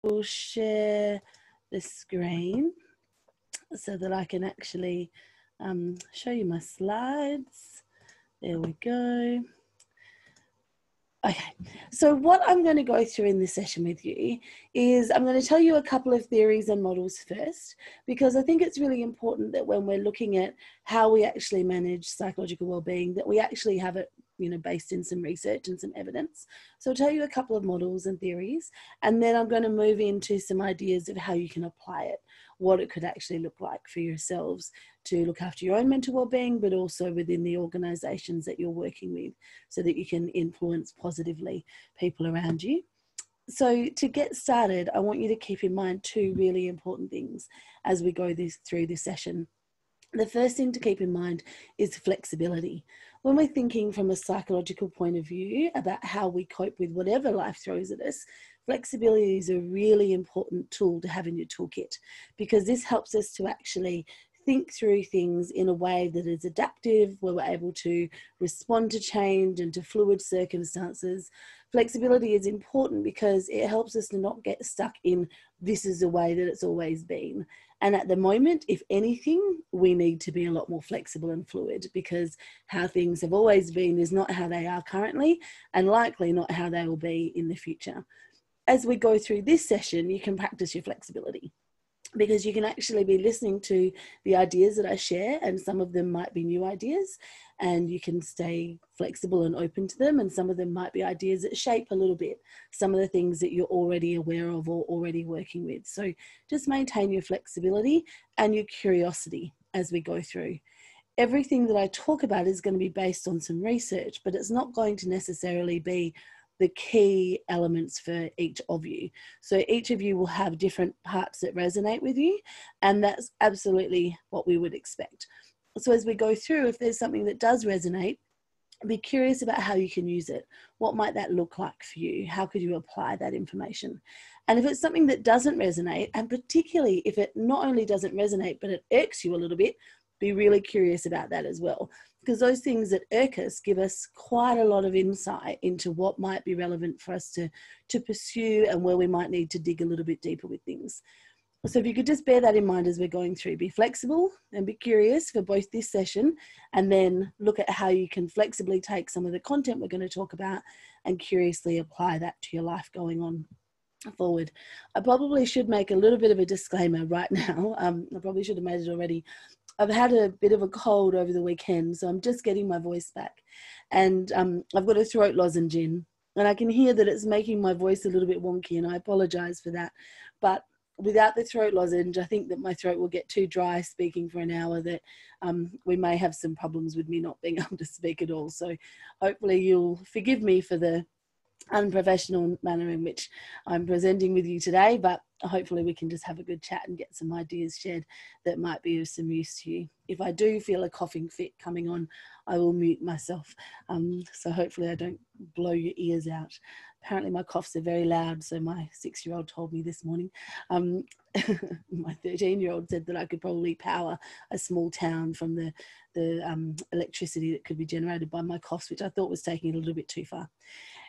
will share the screen so that I can actually show you my slides. There we go. Okay, so what I'm going to go through in this session with you is I'm going to tell you a couple of theories and models first, because I think it's really important that when we're looking at how we actually manage psychological well-being, that we actually have it, you know, based in some research and some evidence. So I'll tell you a couple of models and theories, and then I'm going to move into some ideas of how you can apply it, what it could actually look like for yourselves to look after your own mental well-being, but also within the organisations that you're working with, so that you can influence positively people around you. So to get started, I want you to keep in mind two really important things as we go through this session. The first thing to keep in mind is flexibility. When we're thinking from a psychological point of view about how we cope with whatever life throws at us, flexibility is a really important tool to have in your toolkit, because this helps us to actually think through things in a way that is adaptive, where we're able to respond to change and to fluid circumstances. Flexibility is important because it helps us to not get stuck in this is the way that it's always been. And at the moment, if anything, we need to be a lot more flexible and fluid, because how things have always been is not how they are currently, and likely not how they will be in the future. As we go through this session, you can practice your flexibility, because you can actually be listening to the ideas that I share, and some of them might be new ideas, and you can stay flexible and open to them, and some of them might be ideas that shape a little bit some of the things that you're already aware of or already working with. So just maintain your flexibility and your curiosity as we go through. Everything that I talk about is going to be based on some research, but it's not going to necessarily be the key elements for each of you. So each of you will have different parts that resonate with you, and that's absolutely what we would expect. So as we go through, if there's something that does resonate, be curious about how you can use it. What might that look like for you? How could you apply that information? And if it's something that doesn't resonate, and particularly if it not only doesn't resonate, but it irks you a little bit, be really curious about that as well, because those things that irk us give us quite a lot of insight into what might be relevant for us to pursue, and where we might need to dig a little bit deeper with things. So if you could just bear that in mind as we're going through, be flexible and be curious for both this session, and then look at how you can flexibly take some of the content we're going to talk about and curiously apply that to your life going on forward. I probably should make a little bit of a disclaimer right now. I probably should have made it already. I've had a bit of a cold over the weekend, so I'm just getting my voice back. And I've got a throat lozenge in, and I can hear that it's making my voice a little bit wonky, and I apologise for that. But without the throat lozenge, I think that my throat will get too dry speaking for an hour, that we may have some problems with me not being able to speak at all. So hopefully you'll forgive me for the unprofessional manner in which I'm presenting with you today, but hopefully we can just have a good chat and get some ideas shared that might be of some use to you. If I do feel a coughing fit coming on, I will mute myself. So hopefully I don't blow your ears out. Apparently my coughs are very loud, so my 6-year-old told me this morning. My 13-year-old said that I could probably power a small town from the electricity that could be generated by my coughs, which I thought was taking it a little bit too far.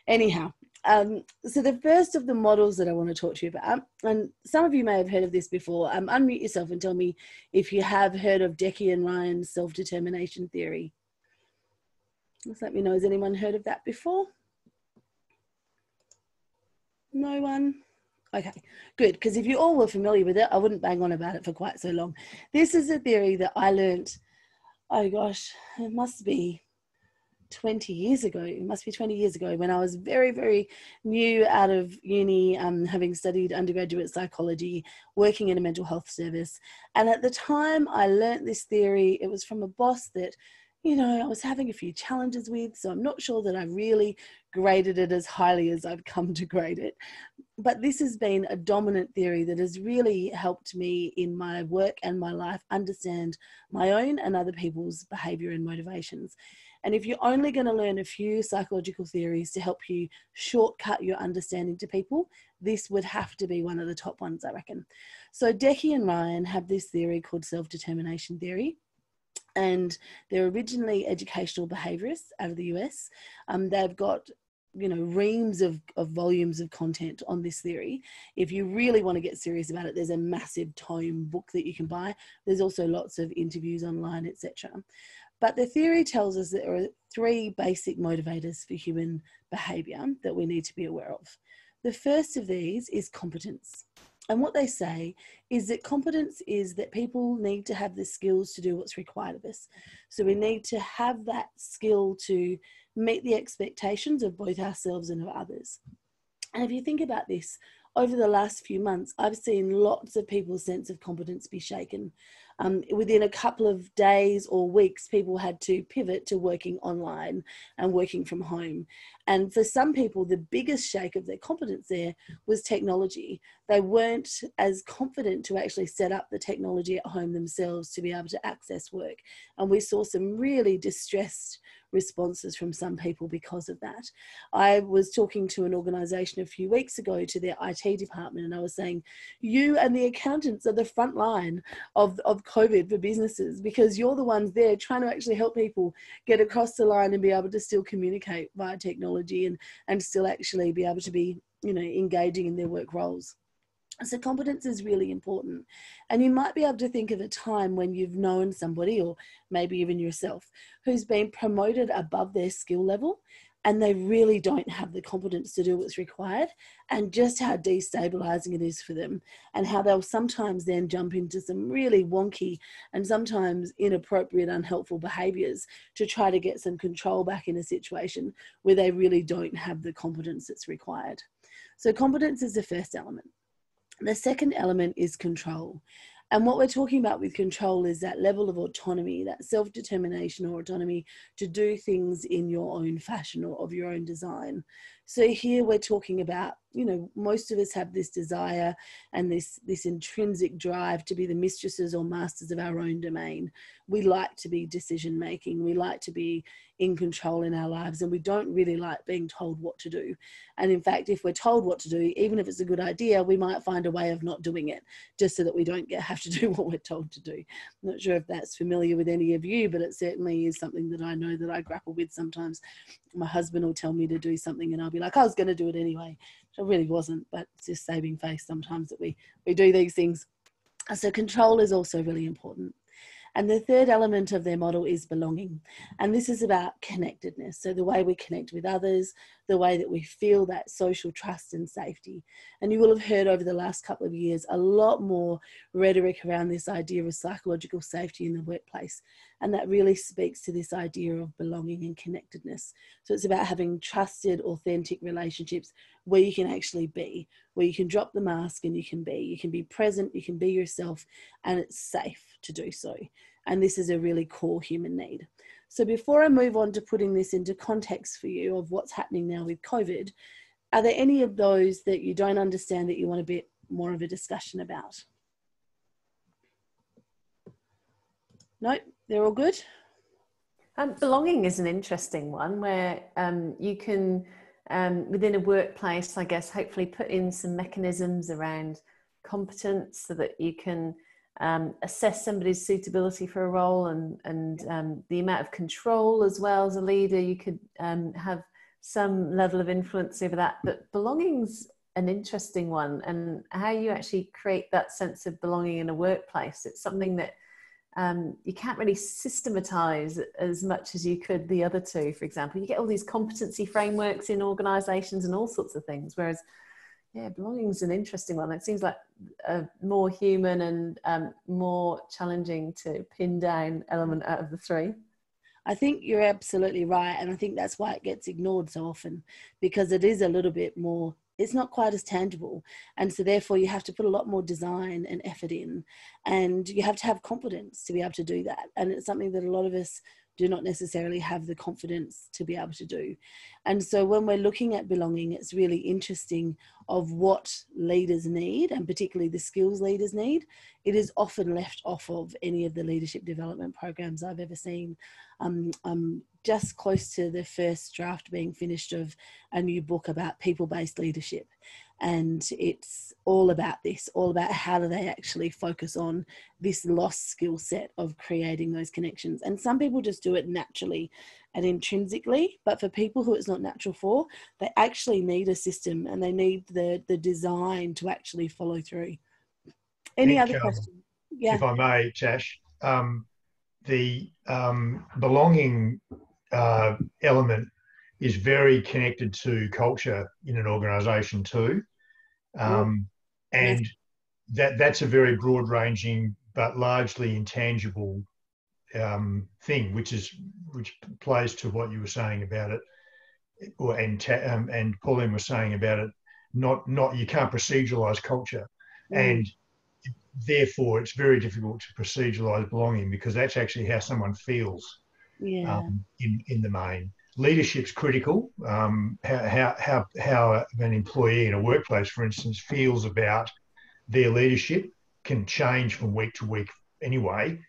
Anyhow, so the first of the models that I want to talk to you about, and some of you may have heard of this before, unmute yourself and tell me if you have heard of Decky and Ryan's self-determination theory. Just let me know, has anyone heard of that before? No one? Okay, good, because if you all were familiar with it, I wouldn't bang on about it for quite so long. This is a theory that I learnt, oh gosh, it must be 20 years ago. It must be 20 years ago, when I was very, very new out of uni, having studied undergraduate psychology, working in a mental health service. And at the time I learnt this theory, it was from a boss that, you know, I was having a few challenges with, so I'm not sure that I really graded it as highly as I've come to grade it. But this has been a dominant theory that has really helped me in my work and my life understand my own and other people's behaviour and motivations. And if you're only going to learn a few psychological theories to help you shortcut your understanding to people, this would have to be one of the top ones, I reckon. So Decky and Ryan have this theory called self-determination theory. And they're originally educational behaviourists out of the US. They've got reams of volumes of content on this theory. If you really want to get serious about it, there's a massive tome book that you can buy. There's also lots of interviews online, etc. But the theory tells us that there are 3 basic motivators for human behavior that we need to be aware of. The first of these is competence. And what they say is that competence is that people need to have the skills to do what's required of us. So we need to have that skill to meet the expectations of both ourselves and of others. And if you think about this, over the last few months, I've seen lots of people's sense of competence be shaken. Within a couple of days or weeks, people had to pivot to working online and working from home. And for some people, the biggest shake of their competence there was technology. They weren't as confident to actually set up the technology at home themselves to be able to access work. And we saw some really distressed responses from some people because of that. I was talking to an organisation a few weeks ago, to their IT department, and I was saying, you and the accountants are the front line of COVID for businesses, because you're the ones there trying to actually help people get across the line and be able to still communicate via technology and still actually be able to be, engaging in their work roles. So competence is really important. And you might be able to think of a time when you've known somebody, or maybe even yourself, who's been promoted above their skill level and they really don't have the competence to do what's required, and just how destabilizing it is for them, and how they'll sometimes then jump into some really wonky and sometimes inappropriate, unhelpful behaviors to try to get some control back in a situation where they really don't have the competence that's required. So competence is the first element. The second element is control. And what we're talking about with control is that level of autonomy, that self-determination or autonomy to do things in your own fashion or of your own design. So here we're talking about, most of us have this desire and this intrinsic drive to be the mistresses or masters of our own domain. We like to be decision making. We like to be in control in our lives, and we don't really like being told what to do. And in fact, if we're told what to do, even if it's a good idea, we might find a way of not doing it just so that we don't have to do what we're told to do. I'm not sure if that's familiar with any of you, but it certainly is something that I know that I grapple with sometimes. My husband will tell me to do something and I'll be like, I was going to do it anyway. I really wasn't, but it's just saving face sometimes that we do these things. So control is also really important. And the third element of their model is belonging. And this is about connectedness. So the way we connect with others, the way that we feel that social trust and safety. And you will have heard over the last couple of years a lot more rhetoric around this idea of psychological safety in the workplace. And that really speaks to this idea of belonging and connectedness. So it's about having trusted, authentic relationships where you can actually be, where you can drop the mask and you can be present, you can be yourself, and it's safe to do so. And this is a really core human need. So before I move on to putting this into context for you of what's happening now with COVID, are there any of those that you don't understand that you want a bit more of a discussion about? No, they're all good? Belonging is an interesting one where you can, within a workplace, I guess, hopefully put in some mechanisms around competence so that you can assess somebody's suitability for a role, and the amount of control as well. As a leader, you could have some level of influence over that. But belonging's an interesting one, and how you actually create that sense of belonging in a workplace. It's something that you can't really systematize as much as you could the other two. For example, you get all these competency frameworks in organizations and all sorts of things, whereas belonging is an interesting one. It seems like a more human and more challenging to pin down element out of the three. I think you're absolutely right. And I think that's why it gets ignored so often, because it is a little bit more, it's not quite as tangible. And so therefore you have to put a lot more design and effort in, and you have to have confidence to be able to do that. And it's something that a lot of us do not necessarily have the confidence to be able to do. And so when we're looking at belonging, it's really interesting of what leaders need, and particularly the skills leaders need. It is often left off of any of the leadership development programs I've ever seen. I'm just close to the first draft being finished of a new book about people-based leadership. And it's all about this, all about how do they actually focus on this lost skill set of creating those connections. And some people just do it naturally and intrinsically, but for people who it's not natural for, they actually need a system and they need the design to actually follow through. Any other questions? Yeah. If I may, Tash, the belonging element is very connected to culture in an organisation too. And that's a very broad-ranging but largely intangible thing, which plays to what you were saying about it, and Pauline was saying about it. Not you can't proceduralise culture, and therefore it's very difficult to proceduralise belonging, because that's actually how someone feels. In the main, leadership's critical. How an employee in a workplace, for instance, feels about their leadership can change from week to week anyway,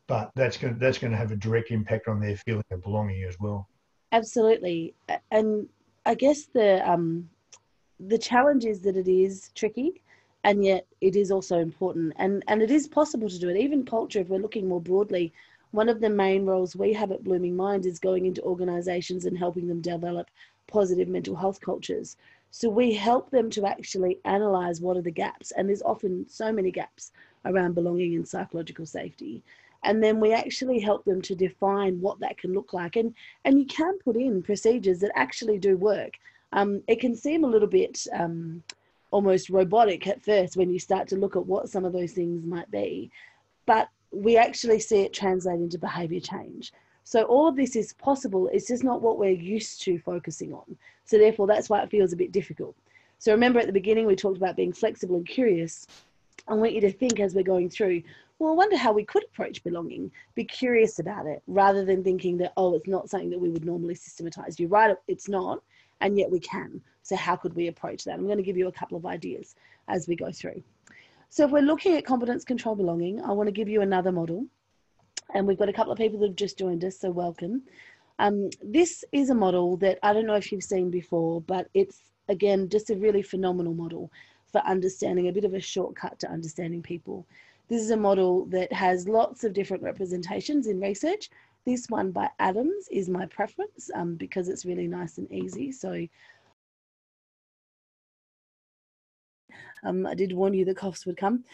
but that's going to have a direct impact on their feeling of belonging as well. Absolutely. And I guess the challenge is that it is tricky, and yet it is also important, and it is possible to do it. Even culture, if we're looking more broadly, one of the main roles we have at Blooming Minds is going into organisations and helping them develop positive mental health cultures. So we help them to actually analyse what are the gaps, and there's often so many gaps around belonging and psychological safety. And then we actually help them to define what that can look like. And you can put in procedures that actually do work. It can seem a little bit almost robotic at first when you start to look at what some of those things might be. But we actually see it translate into behaviour change. So all of this is possible. It's just not what we're used to focusing on. So therefore, that's why it feels a bit difficult. So remember at the beginning, we talked about being flexible and curious. I want you to think as we're going through, well, I wonder how we could approach belonging. Be curious about it, rather than thinking that, oh, it's not something that we would normally systematise. You're right, it's not, and yet we can. So how could we approach that? I'm going to give you a couple of ideas as we go through. So if we're looking at competence, control, belonging, I want to give you another model. And we've got a couple of people that have just joined us, so welcome. This is a model that I don't know if you've seen before, but it's, again, just a really phenomenal model for understanding, a bit of a shortcut to understanding people. This is a model that has lots of different representations in research. This one by Adams is my preference because it's really nice and easy. So I did warn you that coughs would come.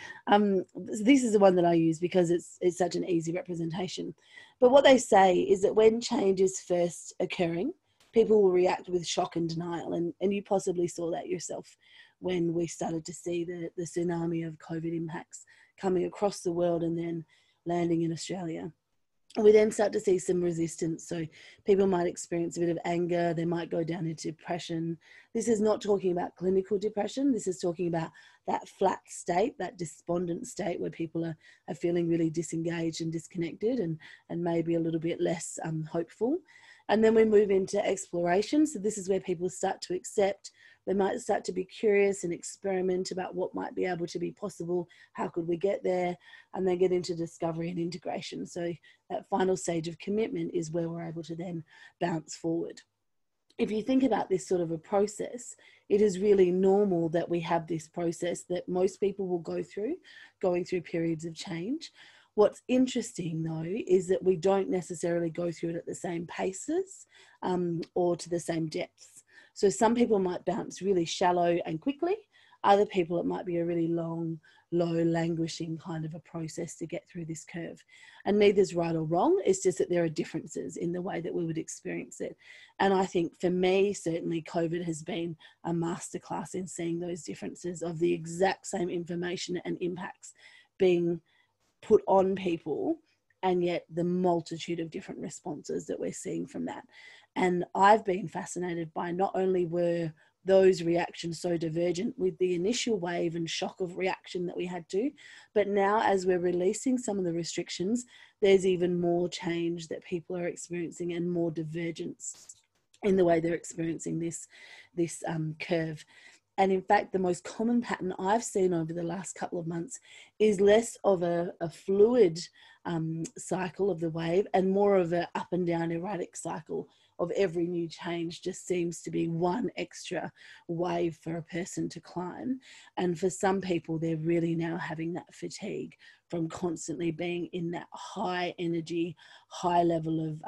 This is the one that I use because it's such an easy representation. But what they say is that when change is first occurring, people will react with shock and denial. And you possibly saw that yourself when we started to see the tsunami of COVID impacts coming across the world and then landing in Australia. We then start to see some resistance. So people might experience a bit of anger. They might go down into depression. This is not talking about clinical depression. This is talking about that flat state, that despondent state where people are feeling really disengaged and disconnected and maybe a little bit less hopeful. And then we move into exploration. So this is where people start to accept. They might start to be curious and experiment about what might be able to be possible. How could we get there? And then get into discovery and integration. So that final stage of commitment is where we're able to then bounce forward. If you think about this sort of a process, it is really normal that we have this process that most people will go through, going through periods of change. What's interesting, though, is that we don't necessarily go through it at the same paces or to the same depths. So some people might bounce really shallow and quickly. Other people, it might be a really long, low, languishing kind of a process to get through this curve. And neither's right or wrong. It's just that there are differences in the way that we would experience it. And I think for me, certainly COVID has been a masterclass in seeing those differences of the exact same information and impacts being put on people, and yet the multitude of different responses that we're seeing from that. And I've been fascinated by not only were those reactions so divergent with the initial wave and shock of reaction that we had to, but now as we're releasing some of the restrictions, there's even more change that people are experiencing and more divergence in the way they're experiencing this curve. And in fact, the most common pattern I've seen over the last couple of months is less of a fluid cycle of the wave and more of an up and down erratic cycle of every new change just seems to be one extra wave for a person to climb. And for some people, they're really now having that fatigue from constantly being in that high energy, high level of,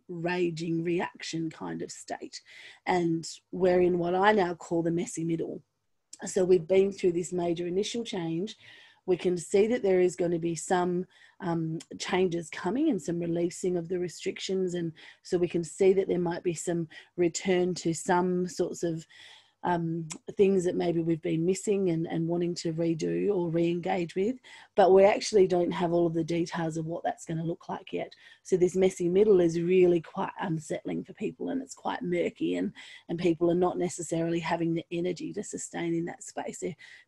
raging reaction kind of state. And we're in what I now call the messy middle. So we've been through this major initial change. We can see that there is going to be some changes coming and some releasing of the restrictions. And so we can see that there might be some return to some sorts of things that maybe we've been missing and wanting to redo or re-engage with, but we actually don't have all of the details of what that's going to look like yet. So this messy middle is really quite unsettling for people, and it's quite murky, and people are not necessarily having the energy to sustain in that space.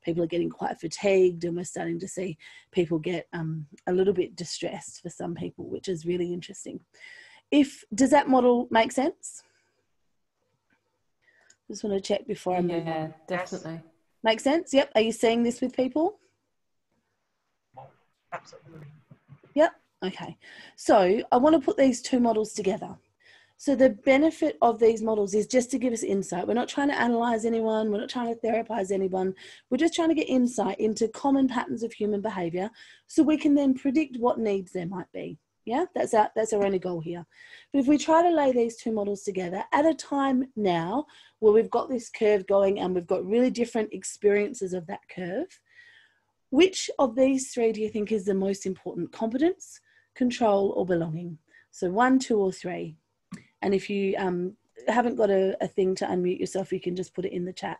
People are getting quite fatigued, and we're starting to see people get a little bit distressed for some people, which is really interesting. Does that model make sense? Just want to check before I move on. Yeah, definitely. Make sense? Yep. Are you seeing this with people? Absolutely. Yep. Okay. So I want to put these two models together. So the benefit of these models is just to give us insight. We're not trying to analyze anyone. We're not trying to therapize anyone. We're just trying to get insight into common patterns of human behavior so we can then predict what needs there might be. Yeah, that's our only goal here. But if we try to lay these two models together at a time now where we've got this curve going and we've got really different experiences of that curve, which of these three do you think is the most important? Competence, control, or belonging? So 1, 2, or 3. And if you haven't got a thing to unmute yourself, you can just put it in the chat.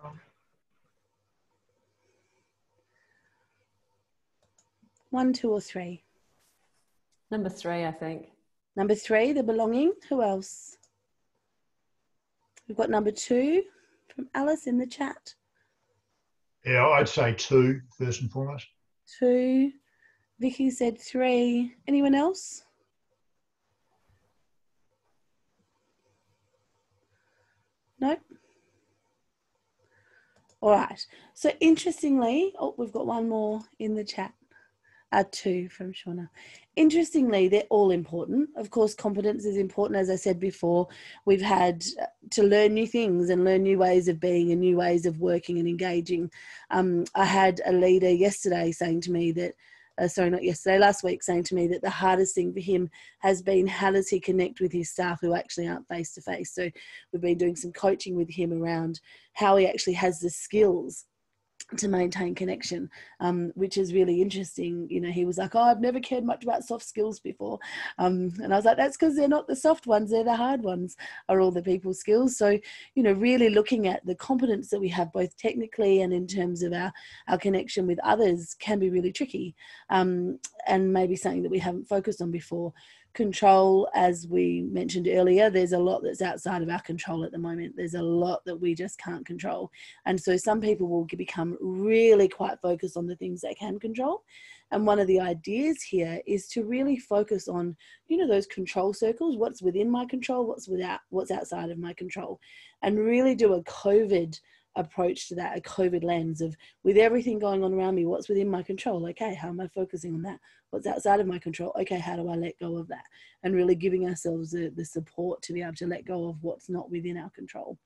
Control. 1, 2, or 3. Number 3, I think. Number 3, the belonging. Who else? We've got number 2 from Alice in the chat. Yeah, I'd say 2 first and foremost. 2. Vicky said 3. Anyone else? Nope. All right. So interestingly, we've got one more in the chat. 2 from Shauna. Interestingly, they're all important. Of course, competence is important. As I said before, we've had to learn new things and learn new ways of being and new ways of working and engaging. I had a leader yesterday saying to me that, last week, saying to me that the hardest thing for him has been how does he connect with his staff who actually aren't face-to-face. So we've been doing some coaching with him around how he actually has the skills to maintain connection, which is really interesting. You know, he was like, I've never cared much about soft skills before. And I was like, that's because they're not the soft ones, they're the hard ones, are all the people skills. So, you know, really looking at the competence that we have both technically and in terms of our connection with others can be really tricky, and maybe something that we haven't focused on before. Control, as we mentioned earlier, there's a lot that's outside of our control at the moment. There's a lot that we just can't control. And so some people will become really quite focused on the things they can control. And one of the ideas here is to really focus on, you know, those control circles, what's within my control, what's outside of my control, and really do a COVID approach to that, a COVID lens of, with everything going on around me, what's within my control? Okay, how am I focusing on that? What's outside of my control? Okay, how do I let go of that? And really giving ourselves the support to be able to let go of what's not within our control.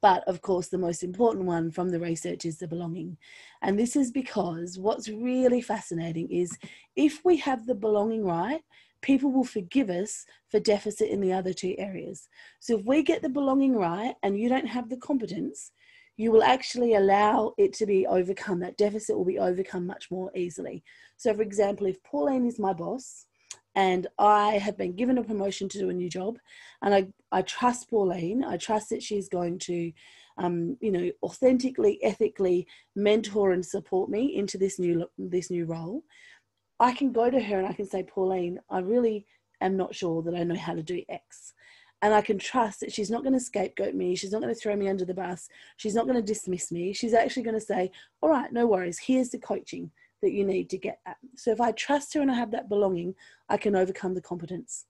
But of course, the most important one from the research is the belonging. And this is because what's really fascinating is if we have the belonging right, people will forgive us for deficit in the other 2 areas. So if we get the belonging right and you don't have the competence, you will actually allow it to be overcome. That deficit will be overcome much more easily. So for example, if Pauline is my boss and I have been given a promotion to do a new job, and I trust Pauline, I trust that she's going to, you know, authentically, ethically mentor and support me into this new role, I can go to her and I can say, Pauline, I really am not sure that I know how to do X. And I can trust that she's not going to scapegoat me. She's not going to throw me under the bus. She's not going to dismiss me. She's actually going to say, all right, no worries. Here's the coaching that you need to get that. So if I trust her and I have that belonging, I can overcome the competence.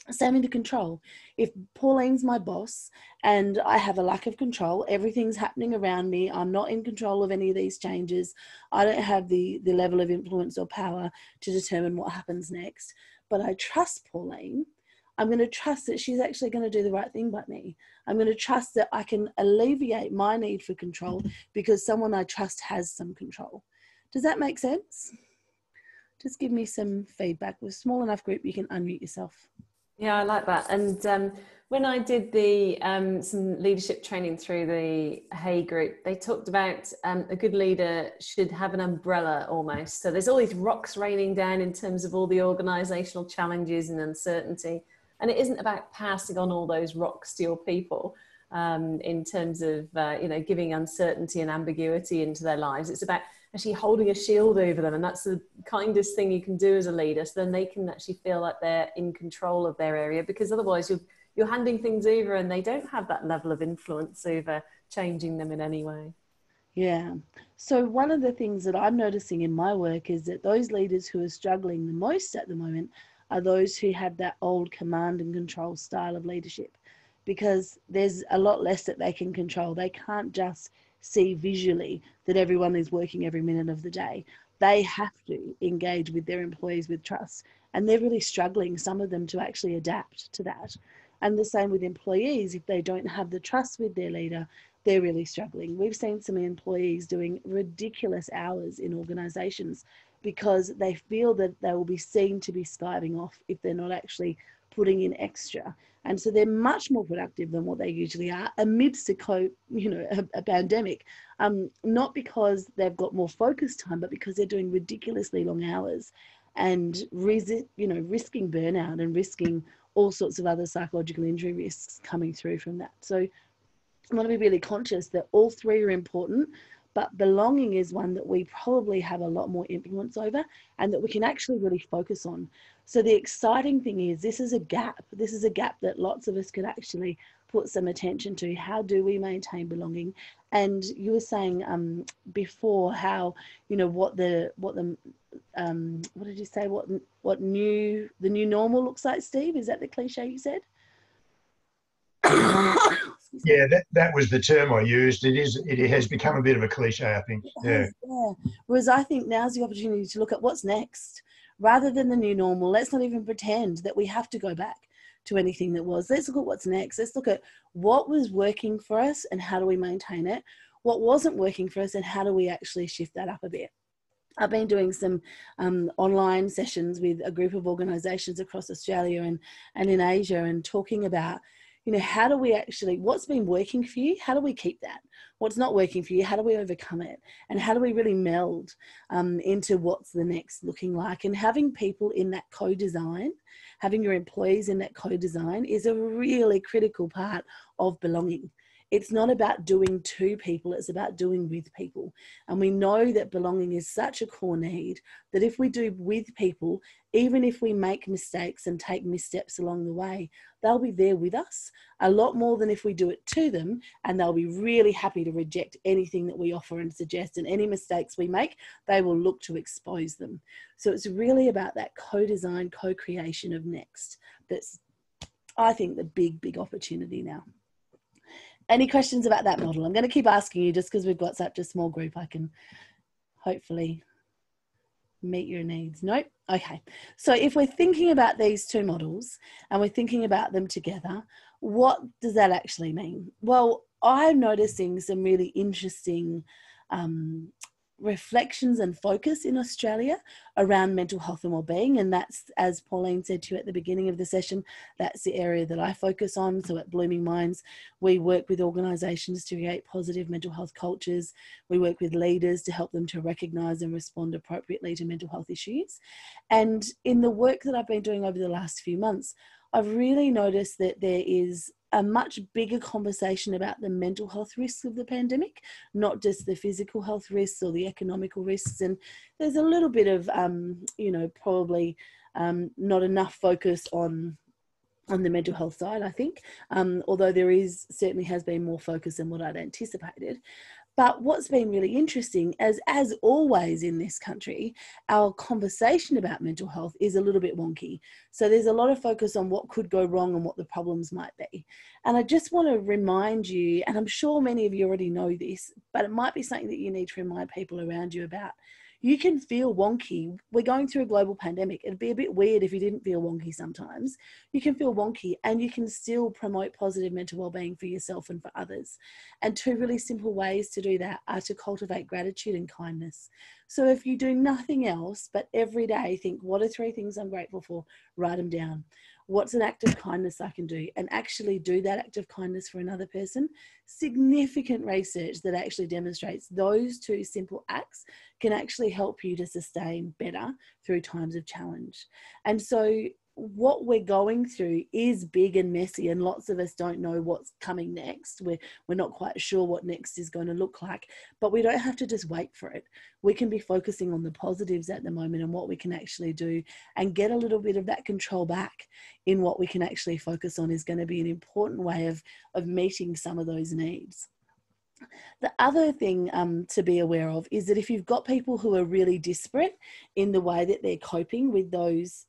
Same in the control. If Pauline's my boss and I have a lack of control, everything's happening around me, I'm not in control of any of these changes, I don't have the level of influence or power to determine what happens next, but I trust Pauline, I'm going to trust that she's actually going to do the right thing by me. I'm going to trust that I can alleviate my need for control because someone I trust has some control. Does that make sense? Just give me some feedback. With a small enough group, you can unmute yourself. Yeah, I like that. And when I did the some leadership training through the Hay group, they talked about a good leader should have an umbrella almost. So there's all these rocks raining down in terms of all the organisational challenges and uncertainty. And it isn't about passing on all those rocks to your people in terms of, giving uncertainty and ambiguity into their lives. It's about actually holding a shield over them, and that's the kindest thing you can do as a leader, so then they can actually feel like they're in control of their area, because otherwise you're handing things over and they don't have that level of influence over changing them in any way. Yeah. So one of the things that I'm noticing in my work is that those leaders who are struggling the most at the moment are those who have that old command and control style of leadership, because there's a lot less that they can control. They can't just see visually that everyone is working every minute of the day. They have to engage with their employees with trust, and they're really struggling, some of them, to actually adapt to that. And the same with employees. If they don't have the trust with their leader, they're really struggling. We've seen some employees doing ridiculous hours in organisations because they feel that they will be seen to be skiving off if they're not actually putting in extra. And so they're much more productive than what they usually are amidst a pandemic, not because they've got more focus time, but because they're doing ridiculously long hours and risking burnout and risking all sorts of other psychological injury risks coming through from that. So I want to be really conscious that all three are important, but belonging is one that we probably have a lot more influence over and that we can actually really focus on. So the exciting thing is this is a gap. This is a gap that lots of us could actually put some attention to. How do we maintain belonging? And you were saying before how, what did you say? What the new normal looks like, Steve? Is that the cliche you said? Yeah, that was the term I used. It has become a bit of a cliche, I think. Yeah. Whereas I think now's the opportunity to look at what's next rather than the new normal. Let's not even pretend that we have to go back to anything that was. Let's look at what's next. Let's look at what was working for us and how do we maintain it, what wasn't working for us and how do we actually shift that up a bit. I've been doing some online sessions with a group of organisations across Australia and in Asia, and talking about, how do we actually, what's been working for you? How do we keep that? What's not working for you? How do we overcome it? And how do we really meld into what's the next looking like? And having people in that co-design, having your employees in that co-design is a really critical part of belonging. It's not about doing to people, it's about doing with people. And we know that belonging is such a core need that if we do with people, even if we make mistakes and take missteps along the way, they'll be there with us a lot more than if we do it to them, and they'll be really happy to reject anything that we offer and suggest, and any mistakes we make, they will look to expose them. So it's really about that co-design, co-creation of next. That's, I think, the big opportunity now. Any questions about that model? I'm going to keep asking you just because we've got such a small group. I can hopefully meet your needs. Nope. Okay. So if we're thinking about these two models and we're thinking about them together, what does that actually mean? Well, I'm noticing some really interesting reflections and focus in Australia around mental health and wellbeing, and that's, as Pauline said to you at the beginning of the session, that's the area that I focus on. So at Blooming Minds, we work with organisations to create positive mental health cultures. We work with leaders to help them to recognise and respond appropriately to mental health issues. And in the work that I've been doing over the last few months, I've really noticed that there is a much bigger conversation about the mental health risks of the pandemic, not just the physical health risks or the economical risks. And there's a little bit of, probably not enough focus on the mental health side, I think, although there certainly has been more focus than what I'd anticipated. But what's been really interesting, as always in this country, our conversation about mental health is a little bit wonky. So there's a lot of focus on what could go wrong and what the problems might be. And I just want to remind you, and I'm sure many of you already know this, but it might be something that you need to remind people around you about. You can feel wonky. We're going through a global pandemic. It'd be a bit weird if you didn't feel wonky sometimes. You can feel wonky and you can still promote positive mental well-being for yourself and for others. And two really simple ways to do that are to cultivate gratitude and kindness. So if you do nothing else but every day think, what are 3 things I'm grateful for? Write them down. What's an act of kindness I can do? And actually do that act of kindness for another person. Significant research that actually demonstrates those 2 simple acts can actually help you to sustain better through times of challenge. And so what we're going through is big and messy, and lots of us don't know what's coming next. We're not quite sure what next is going to look like, but we don't have to just wait for it. We can be focusing on the positives at the moment and what we can actually do, and get a little bit of that control back in what we can actually focus on is going to be an important way of meeting some of those needs. The other thing to be aware of is that if you've got people who are really disparate in the way that they're coping with those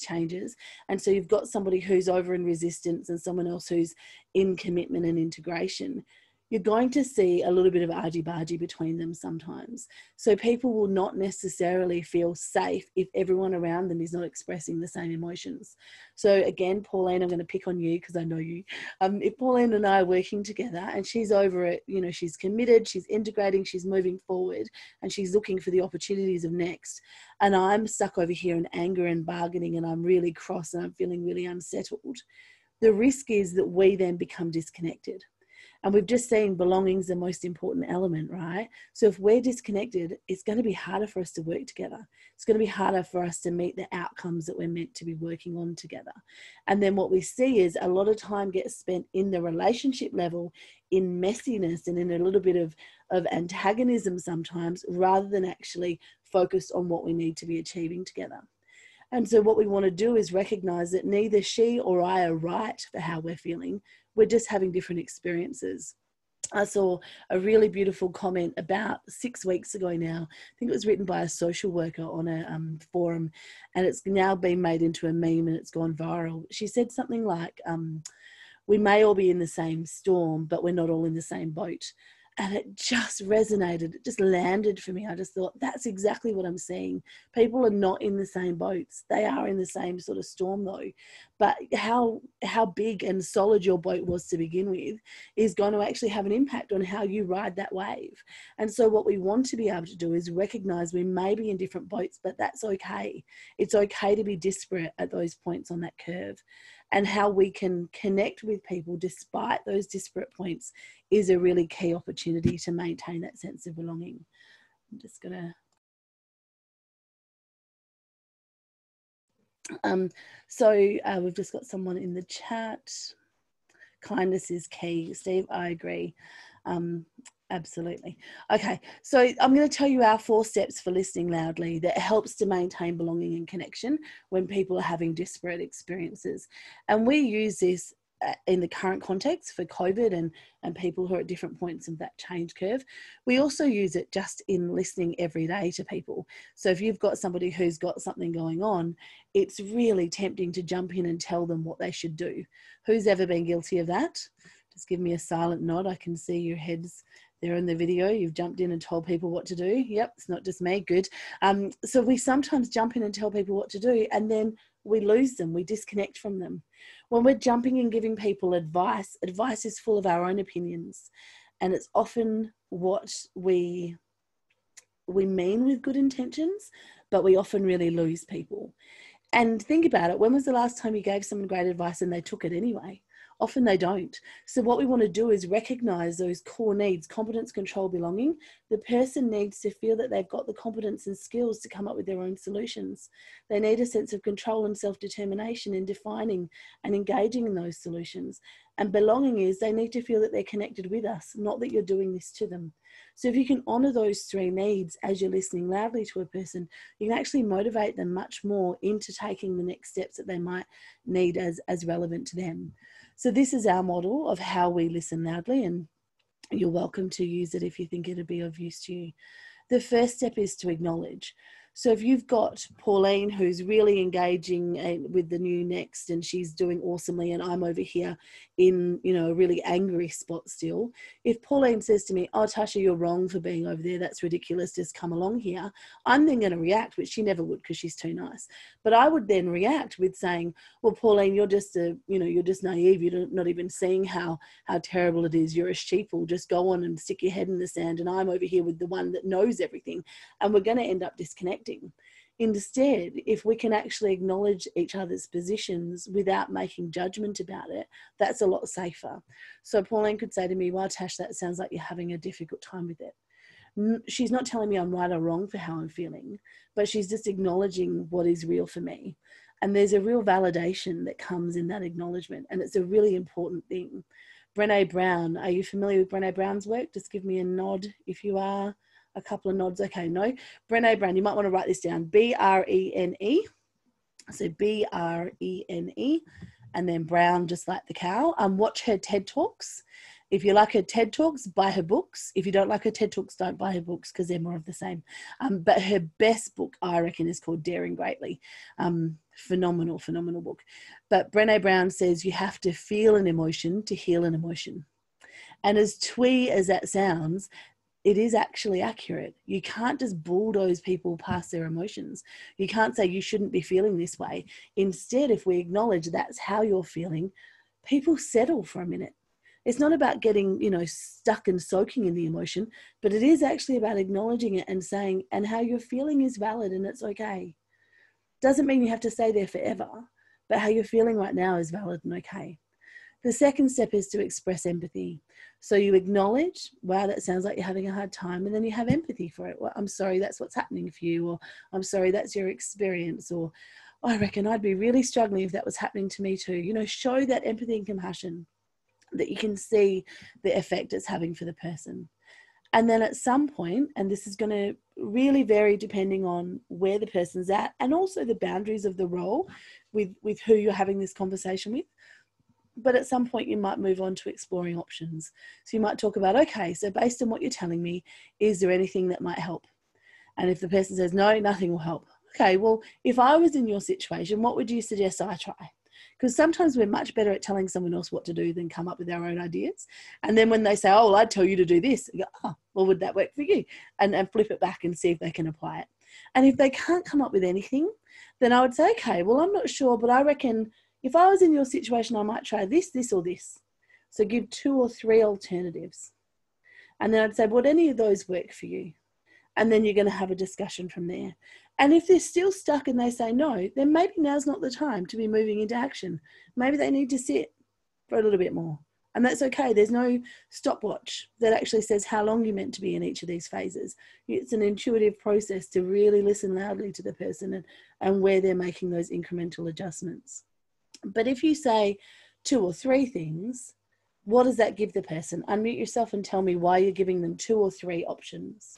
changes, and so you've got somebody who's over in resistance and someone else who's in commitment and integration, you're going to see a little bit of argy-bargy between them sometimes. So people will not necessarily feel safe if everyone around them is not expressing the same emotions. So again, Pauline, I'm going to pick on you because I know you. If Pauline and I are working together and she's over it, you know, she's committed, she's integrating, she's moving forward, and she's looking for the opportunities of next. And I'm stuck over here in anger and bargaining, and I'm really cross and I'm feeling really unsettled. The risk is that we then become disconnected. And we've just seen belonging is the most important element, right? So if we're disconnected, it's going to be harder for us to work together. It's going to be harder for us to meet the outcomes that we're meant to be working on together. And then what we see is a lot of time gets spent in the relationship level, in messiness and in a little bit of antagonism sometimes, rather than actually focused on what we need to be achieving together. And so what we want to do is recognize that neither she or I are right for how we're feeling. We're just having different experiences. I saw a really beautiful comment about 6 weeks ago now. I think it was written by a social worker on a forum, and it's now been made into a meme and it's gone viral. She said something like, we may all be in the same storm, but we're not all in the same boat. And it just resonated. It just landed for me. I just thought, that's exactly what I'm seeing. People are not in the same boats. They are in the same sort of storm though. But how big and solid your boat was to begin with is going to actually have an impact on how you ride that wave. And so what we want to be able to do is recognize we may be in different boats, but that's okay. It's okay to be disparate at those points on that curve. And how we can connect with people despite those disparate points is a really key opportunity to maintain that sense of belonging. I'm just going to... we've just got someone in the chat. Kindness is key. Steve, I agree. Absolutely. Okay, so I'm going to tell you our 4 steps for listening loudly that helps to maintain belonging and connection when people are having disparate experiences. And we use this in the current context for COVID and people who are at different points of that change curve. We also use it just in listening every day to people. So if you've got somebody who's got something going on, it's really tempting to jump in and tell them what they should do. Who's ever been guilty of that? Just give me a silent nod. I can see your heads there in the video. You've jumped in and told people what to do. Yep, it's not just me. Good. So we sometimes jump in and tell people what to do, and then we lose them. We disconnect from them. When we're jumping and giving people advice, advice is full of our own opinions, and it's often what we mean with good intentions, but we often really lose people. And think about it. When was the last time you gave someone great advice and they took it anyway? Often they don't. So what we want to do is recognize those core needs: competence, control, belonging. The person needs to feel that they've got the competence and skills to come up with their own solutions. They need a sense of control and self-determination in defining and engaging in those solutions. And belonging is they need to feel that they're connected with us, not that you're doing this to them. So if you can honor those 3 needs as you're listening loudly to a person, you can actually motivate them much more into taking the next steps that they might need as relevant to them. So this is our model of how we listen loudly, and you're welcome to use it if you think it'll be of use to you. The first step is to acknowledge. So if you've got Pauline who's really engaging with the new next and she's doing awesomely, and I'm over here in, you know, a really angry spot still, if Pauline says to me, oh, Tasha, you're wrong for being over there, that's ridiculous, just come along here, I'm then going to react, which she never would because she's too nice. But I would then react with saying, well, Pauline, you're just you're just naive. You're not even seeing how terrible it is. You're a sheeple. Just go on and stick your head in the sand. And I'm over here with the one that knows everything. And we're going to end up disconnecting. Instead, if we can actually acknowledge each other's positions without making judgment about it, that's a lot safer. So Pauline could say to me, well, Tash, that sounds like you're having a difficult time with it. She's not telling me I'm right or wrong for how I'm feeling, but she's just acknowledging what is real for me. And there's a real validation that comes in that acknowledgement. And it's a really important thing. Brené Brown, are you familiar with Brené Brown's work? Just give me a nod if you are. A couple of nods. Okay, no. Brené Brown, you might want to write this down. B-R-E-N-E. So B-R-E-N-E. And then Brown, just like the cow. Watch her TED Talks. If you like her TED Talks, buy her books. If you don't like her TED Talks, don't buy her books because they're more of the same. But her best book, I reckon, is called Daring Greatly. Phenomenal book. But Brené Brown says you have to feel an emotion to heal an emotion. And as twee as that sounds, it is actually accurate. You can't just bulldoze people past their emotions. You can't say you shouldn't be feeling this way. Instead, if we acknowledge that's how you're feeling, people settle for a minute. It's not about getting, stuck and soaking in the emotion, but it is actually about acknowledging it and saying, and how you're feeling is valid and it's okay. Doesn't mean you have to stay there forever, but how you're feeling right now is valid and okay. The second step is to express empathy. So you acknowledge, wow, that sounds like you're having a hard time, and then you have empathy for it. Well, I'm sorry that's what's happening for you, or I'm sorry that's your experience, or I reckon I'd be really struggling if that was happening to me too. Show that empathy and compassion, that you can see the effect it's having for the person. And then at some point, and this is going to really vary depending on where the person's at and also the boundaries of the role with who you're having this conversation with. But at some point you might move on to exploring options. So you might talk about, okay, so based on what you're telling me, is there anything that might help? And if the person says, no, nothing will help. Okay, well, if I was in your situation, what would you suggest I try? Because sometimes we're much better at telling someone else what to do than come up with our own ideas. And then when they say, oh, well, I'd tell you to do this, you go, oh, well, would that work for you? And flip it back and see if they can apply it. And if they can't come up with anything, then I would say, okay, well, I'm not sure, but I reckon if I was in your situation, I might try this, this, or this. So give 2 or 3 alternatives. And then I'd say, would any of those work for you? And then you're going to have a discussion from there. And if they're still stuck and they say no, then maybe now's not the time to be moving into action. Maybe they need to sit for a little bit more. And that's okay. There's no stopwatch that actually says how long you're meant to be in each of these phases. It's an intuitive process to really listen loudly to the person and where they're making those incremental adjustments. But if you say 2 or 3 things, what does that give the person? Unmute yourself and tell me why you're giving them 2 or 3 options,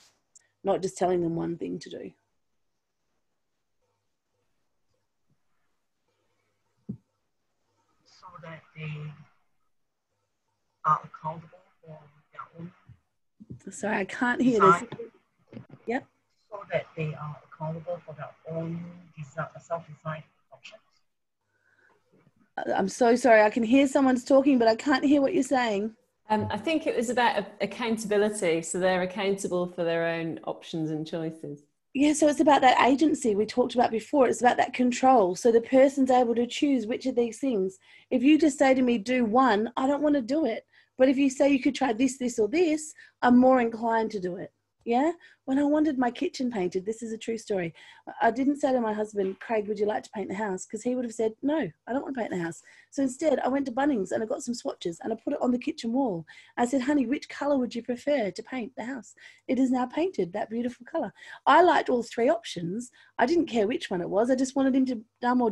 not just telling them one thing to do. So that they are accountable for their own. Sorry, I can't hear this. Yep. So that they are accountable for their own self-designed options. I'm so sorry. I can hear someone's talking, but I can't hear what you're saying. I think it was about accountability. So they're accountable for their own options and choices. Yeah, so it's about that agency we talked about before. It's about that control. So the person's able to choose which of these things. If you just say to me, do one, I don't want to do it. But if you say you could try this, this, or this, I'm more inclined to do it. Yeah. When I wanted my kitchen painted, this is a true story. I didn't say to my husband, Craig, would you like to paint the house? Because he would have said, no, I don't want to paint the house. So instead I went to Bunnings and I got some swatches and I put it on the kitchen wall. I said, honey, which color would you prefer to paint the house? It is now painted that beautiful color. I liked all 3 options. I didn't care which one it was. I just wanted him to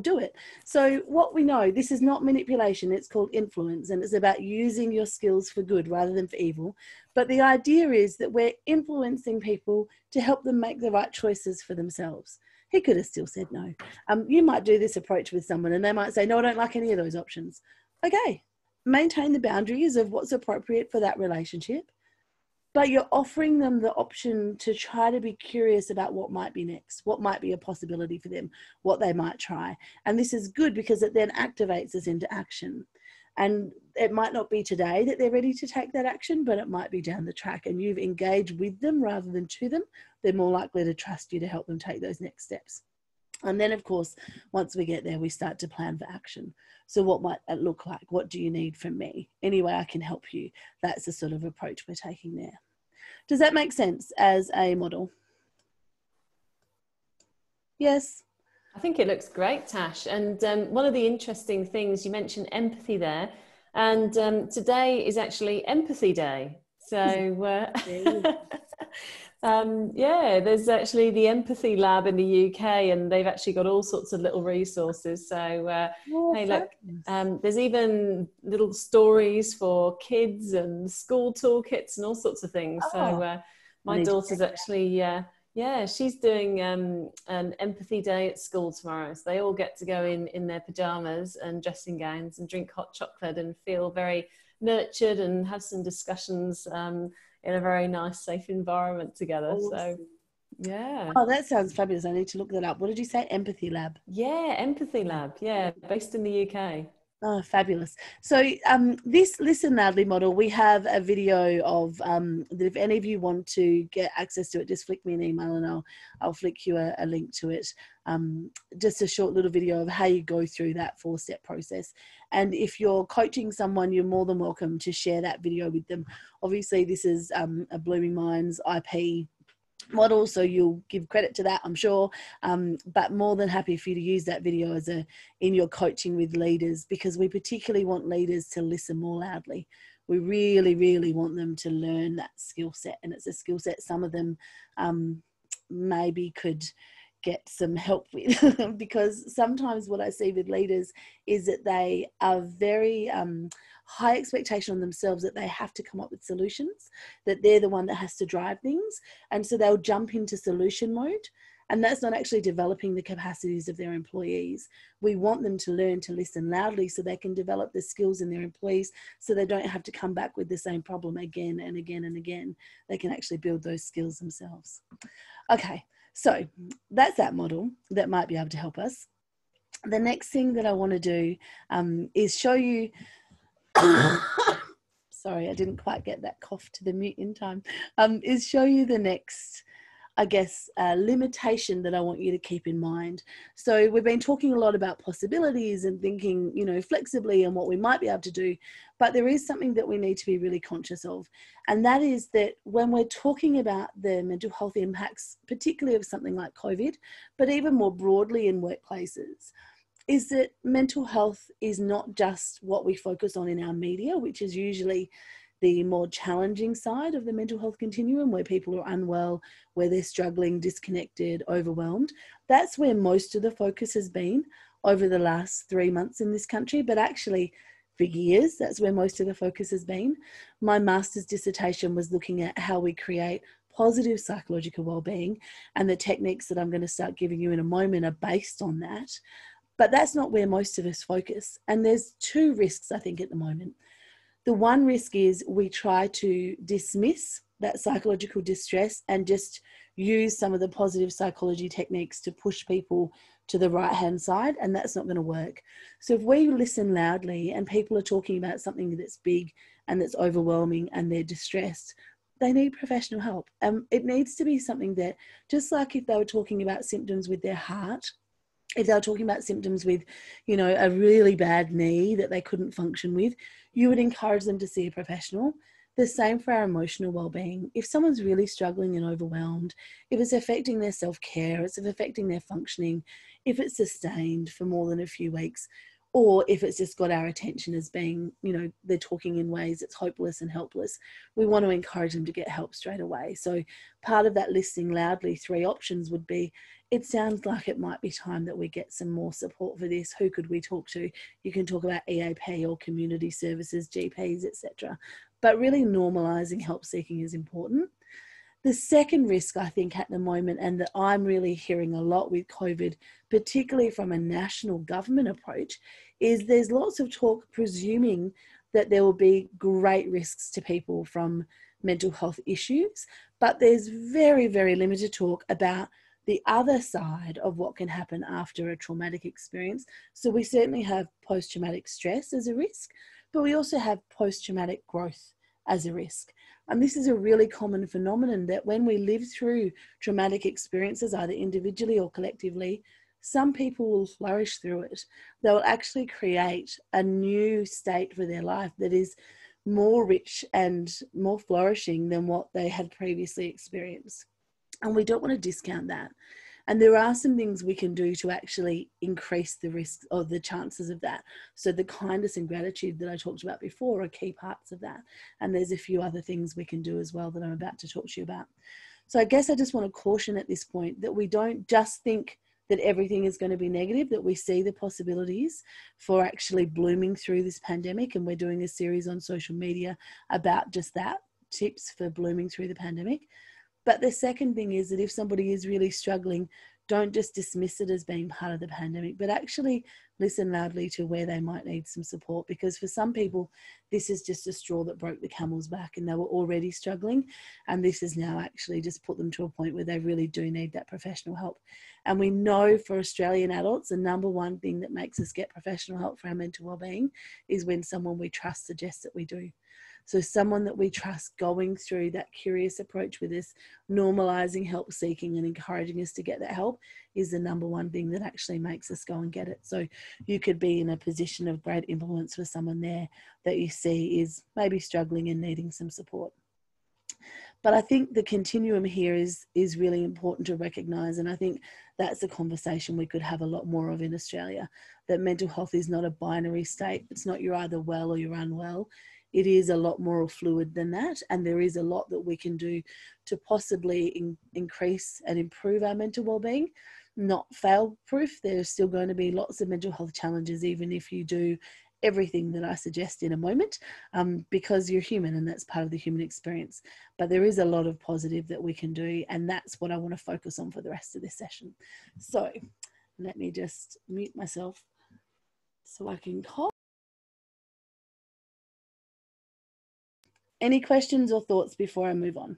do it. So what we know, this is not manipulation. It's called influence, and it's about using your skills for good rather than for evil. But the idea is that we're influencing people to help them make the right choices for themselves. He could have still said no. You might do this approach with someone and they might say, no, I don't like any of those options. Okay, maintain the boundaries of what's appropriate for that relationship. but you're offering them the option to try to be curious about what might be next, what might be a possibility for them, what they might try. And this is good because it then activates us into action. And it might not be today that they're ready to take that action, but it might be down the track, and you've engaged with them rather than to them. They're more likely to trust you to help them take those next steps. And then, of course, once we get there, we start to plan for action. So what might it look like? What do you need from me? Any way I can help you? That's the sort of approach we're taking there. Does that make sense as a model? Yes? I think it looks great, Tash. And one of the interesting things, you mentioned empathy there. And today is actually Empathy Day. So yeah, there's actually the Empathy Lab in the UK, and they've actually got all sorts of little resources. So hey, look, there's even little stories for kids and school toolkits and all sorts of things. So my daughter's actually, yeah, she's doing an Empathy Day at school tomorrow. So they all get to go in their pajamas and dressing gowns and drink hot chocolate and feel very nurtured and have some discussions in a very nice, safe environment together. Awesome. So, yeah. Oh, that sounds fabulous. I need to look that up. What did you say? Empathy Lab? Yeah, Empathy Lab. Yeah, based in the UK. Oh, fabulous. So this Listen Loudly model, we have a video of that if any of you want to get access to it, just flick me an email and I'll flick you a link to it. Just a short little video of how you go through that 4-step process. And if you're coaching someone, you're more than welcome to share that video with them. Obviously, this is a Blooming Minds IP model, so you'll give credit to that, I'm sure, but more than happy for you to use that video as in your coaching with leaders, because we particularly want leaders to listen more loudly. We really want them to learn that skill set, and it's a skill set some of them maybe could get some help with because sometimes what I see with leaders is that they are very high expectation on themselves, that they have to come up with solutions, that they're the one that has to drive things, and so they'll jump into solution mode, and that's not actually developing the capacities of their employees. We want them to learn to listen loudly so they can develop the skills in their employees, so they don't have to come back with the same problem again and again and again. They can actually build those skills themselves. Okay, so that's that model that might be able to help us. The next thing that I want to do is show you sorry, I didn't quite get that cough to the mute in time, is show you the next, I guess, limitation that I want you to keep in mind. So we've been talking a lot about possibilities and thinking, you know, flexibly and what we might be able to do, but there is something that we need to be really conscious of. And that is that when we're talking about the mental health impacts, particularly of something like COVID, but even more broadly in workplaces, is that mental health is not just what we focus on in our media, which is usually the more challenging side of the mental health continuum, where people are unwell, where they're struggling, disconnected, overwhelmed. That's where most of the focus has been over the last 3 months in this country, but actually for years, that's where most of the focus has been. My master's dissertation was looking at how we create positive psychological well-being, and the techniques that I'm going to start giving you in a moment are based on that. But that's not where most of us focus. And there's 2 risks, I think, at the moment. The one risk is we try to dismiss that psychological distress and just use some of the positive psychology techniques to push people to the right-hand side, and that's not going to work. So if we listen loudly and people are talking about something that's big and that's overwhelming and they're distressed, they need professional help. It needs to be something that, just like if they were talking about symptoms with their heart, if they're talking about symptoms with, you know, a really bad knee that they couldn't function with, you would encourage them to see a professional. The same for our emotional well-being. If someone's really struggling and overwhelmed, if it's affecting their self-care, it's affecting their functioning, if it's sustained for more than a few weeks, or if it's just got our attention as being, you know, they're talking in ways that's hopeless and helpless, we want to encourage them to get help straight away. So part of that listening loudly, 3 options would be, it sounds like it might be time that we get some more support for this. Who could we talk to? You can talk about EAP or community services, GPs, etc. But really normalising help seeking is important. The second risk, I think, at the moment, and that I'm really hearing a lot with COVID, particularly from a national government approach, is there's lots of talk presuming that there will be great risks to people from mental health issues, but there's very, very limited talk about the other side of what can happen after a traumatic experience. So we certainly have post-traumatic stress as a risk, but we also have post-traumatic growth as a risk. And this is a really common phenomenon that when we live through traumatic experiences, either individually or collectively, some people will flourish through it. They will actually create a new state for their life that is more rich and more flourishing than what they had previously experienced. And we don't want to discount that. And there are some things we can do to actually increase the risk or the chances of that. So the kindness and gratitude that I talked about before are key parts of that. And there's a few other things we can do as well that I'm about to talk to you about. So I guess I just want to caution at this point that we don't just think that everything is going to be negative, that we see the possibilities for actually blooming through this pandemic. And we're doing a series on social media about just that, tips for blooming through the pandemic. But the second thing is that if somebody is really struggling, don't just dismiss it as being part of the pandemic, but actually listen loudly to where they might need some support. Because for some people, this is just a straw that broke the camel's back and they were already struggling. And this has now actually just put them to a point where they really do need that professional help. And we know for Australian adults, the number one thing that makes us get professional help for our mental well-being is when someone we trust suggests that we do. So someone that we trust going through that curious approach with us, normalizing help seeking and encouraging us to get that help is the number one thing that actually makes us go and get it. So you could be in a position of great influence for someone there that you see is maybe struggling and needing some support. But I think the continuum here is really important to recognise, and I think that's a conversation we could have a lot more of in Australia, that mental health is not a binary state. It's not you're either well or you're unwell. It is a lot more fluid than that, and there is a lot that we can do to possibly increase and improve our mental well-being. Not fail-proof. There's still going to be lots of mental health challenges, even if you do everything that I suggest in a moment, because you're human and that's part of the human experience. But there is a lot of positive that we can do, and that's what I want to focus on for the rest of this session. So let me just mute myself so I can call. Any questions or thoughts before I move on?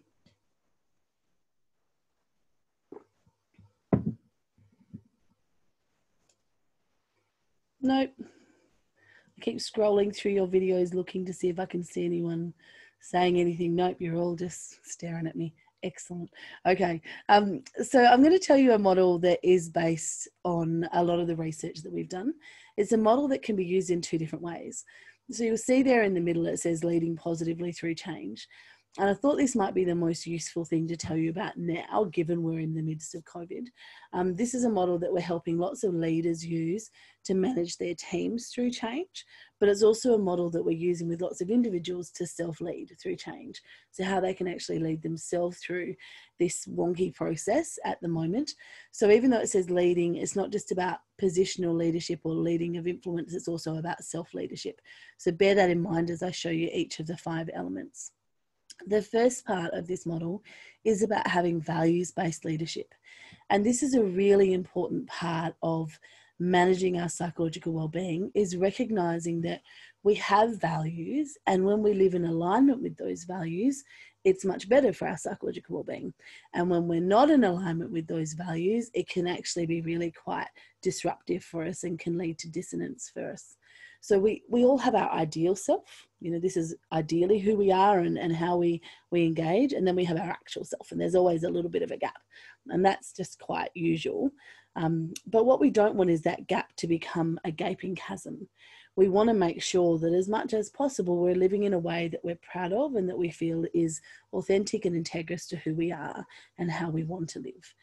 Nope. I keep scrolling through your videos looking to see if I can see anyone saying anything. Nope, you're all just staring at me. Excellent. Okay, so I'm going to tell you a model that is based on a lot of the research that we've done. It's a model that can be used in two different ways. So you'll see there in the middle it says leading positively through change. And I thought this might be the most useful thing to tell you about now, given we're in the midst of COVID. This is a model that we're helping lots of leaders use to manage their teams through change, but it's also a model that we're using with lots of individuals to self-lead through change. So how they can actually lead themselves through this wonky process at the moment. So even though it says leading, it's not just about positional leadership or leading of influence, it's also about self-leadership. So bear that in mind as I show you each of the 5 elements. The first part of this model is about having values-based leadership. And this is a really important part of managing our psychological well-being, is recognizing that we have values, and when we live in alignment with those values, it's much better for our psychological well-being. And when we're not in alignment with those values, it can actually be really quite disruptive for us and can lead to dissonance for us. So we all have our ideal self. You know, this is ideally who we are and how we engage. And then we have our actual self, and there's always a little bit of a gap. And that's just quite usual. But what we don't want is that gap to become a gaping chasm. We want to make sure that as much as possible, we're living in a way that we're proud of and that we feel is authentic and integrous to who we are and how we want to live.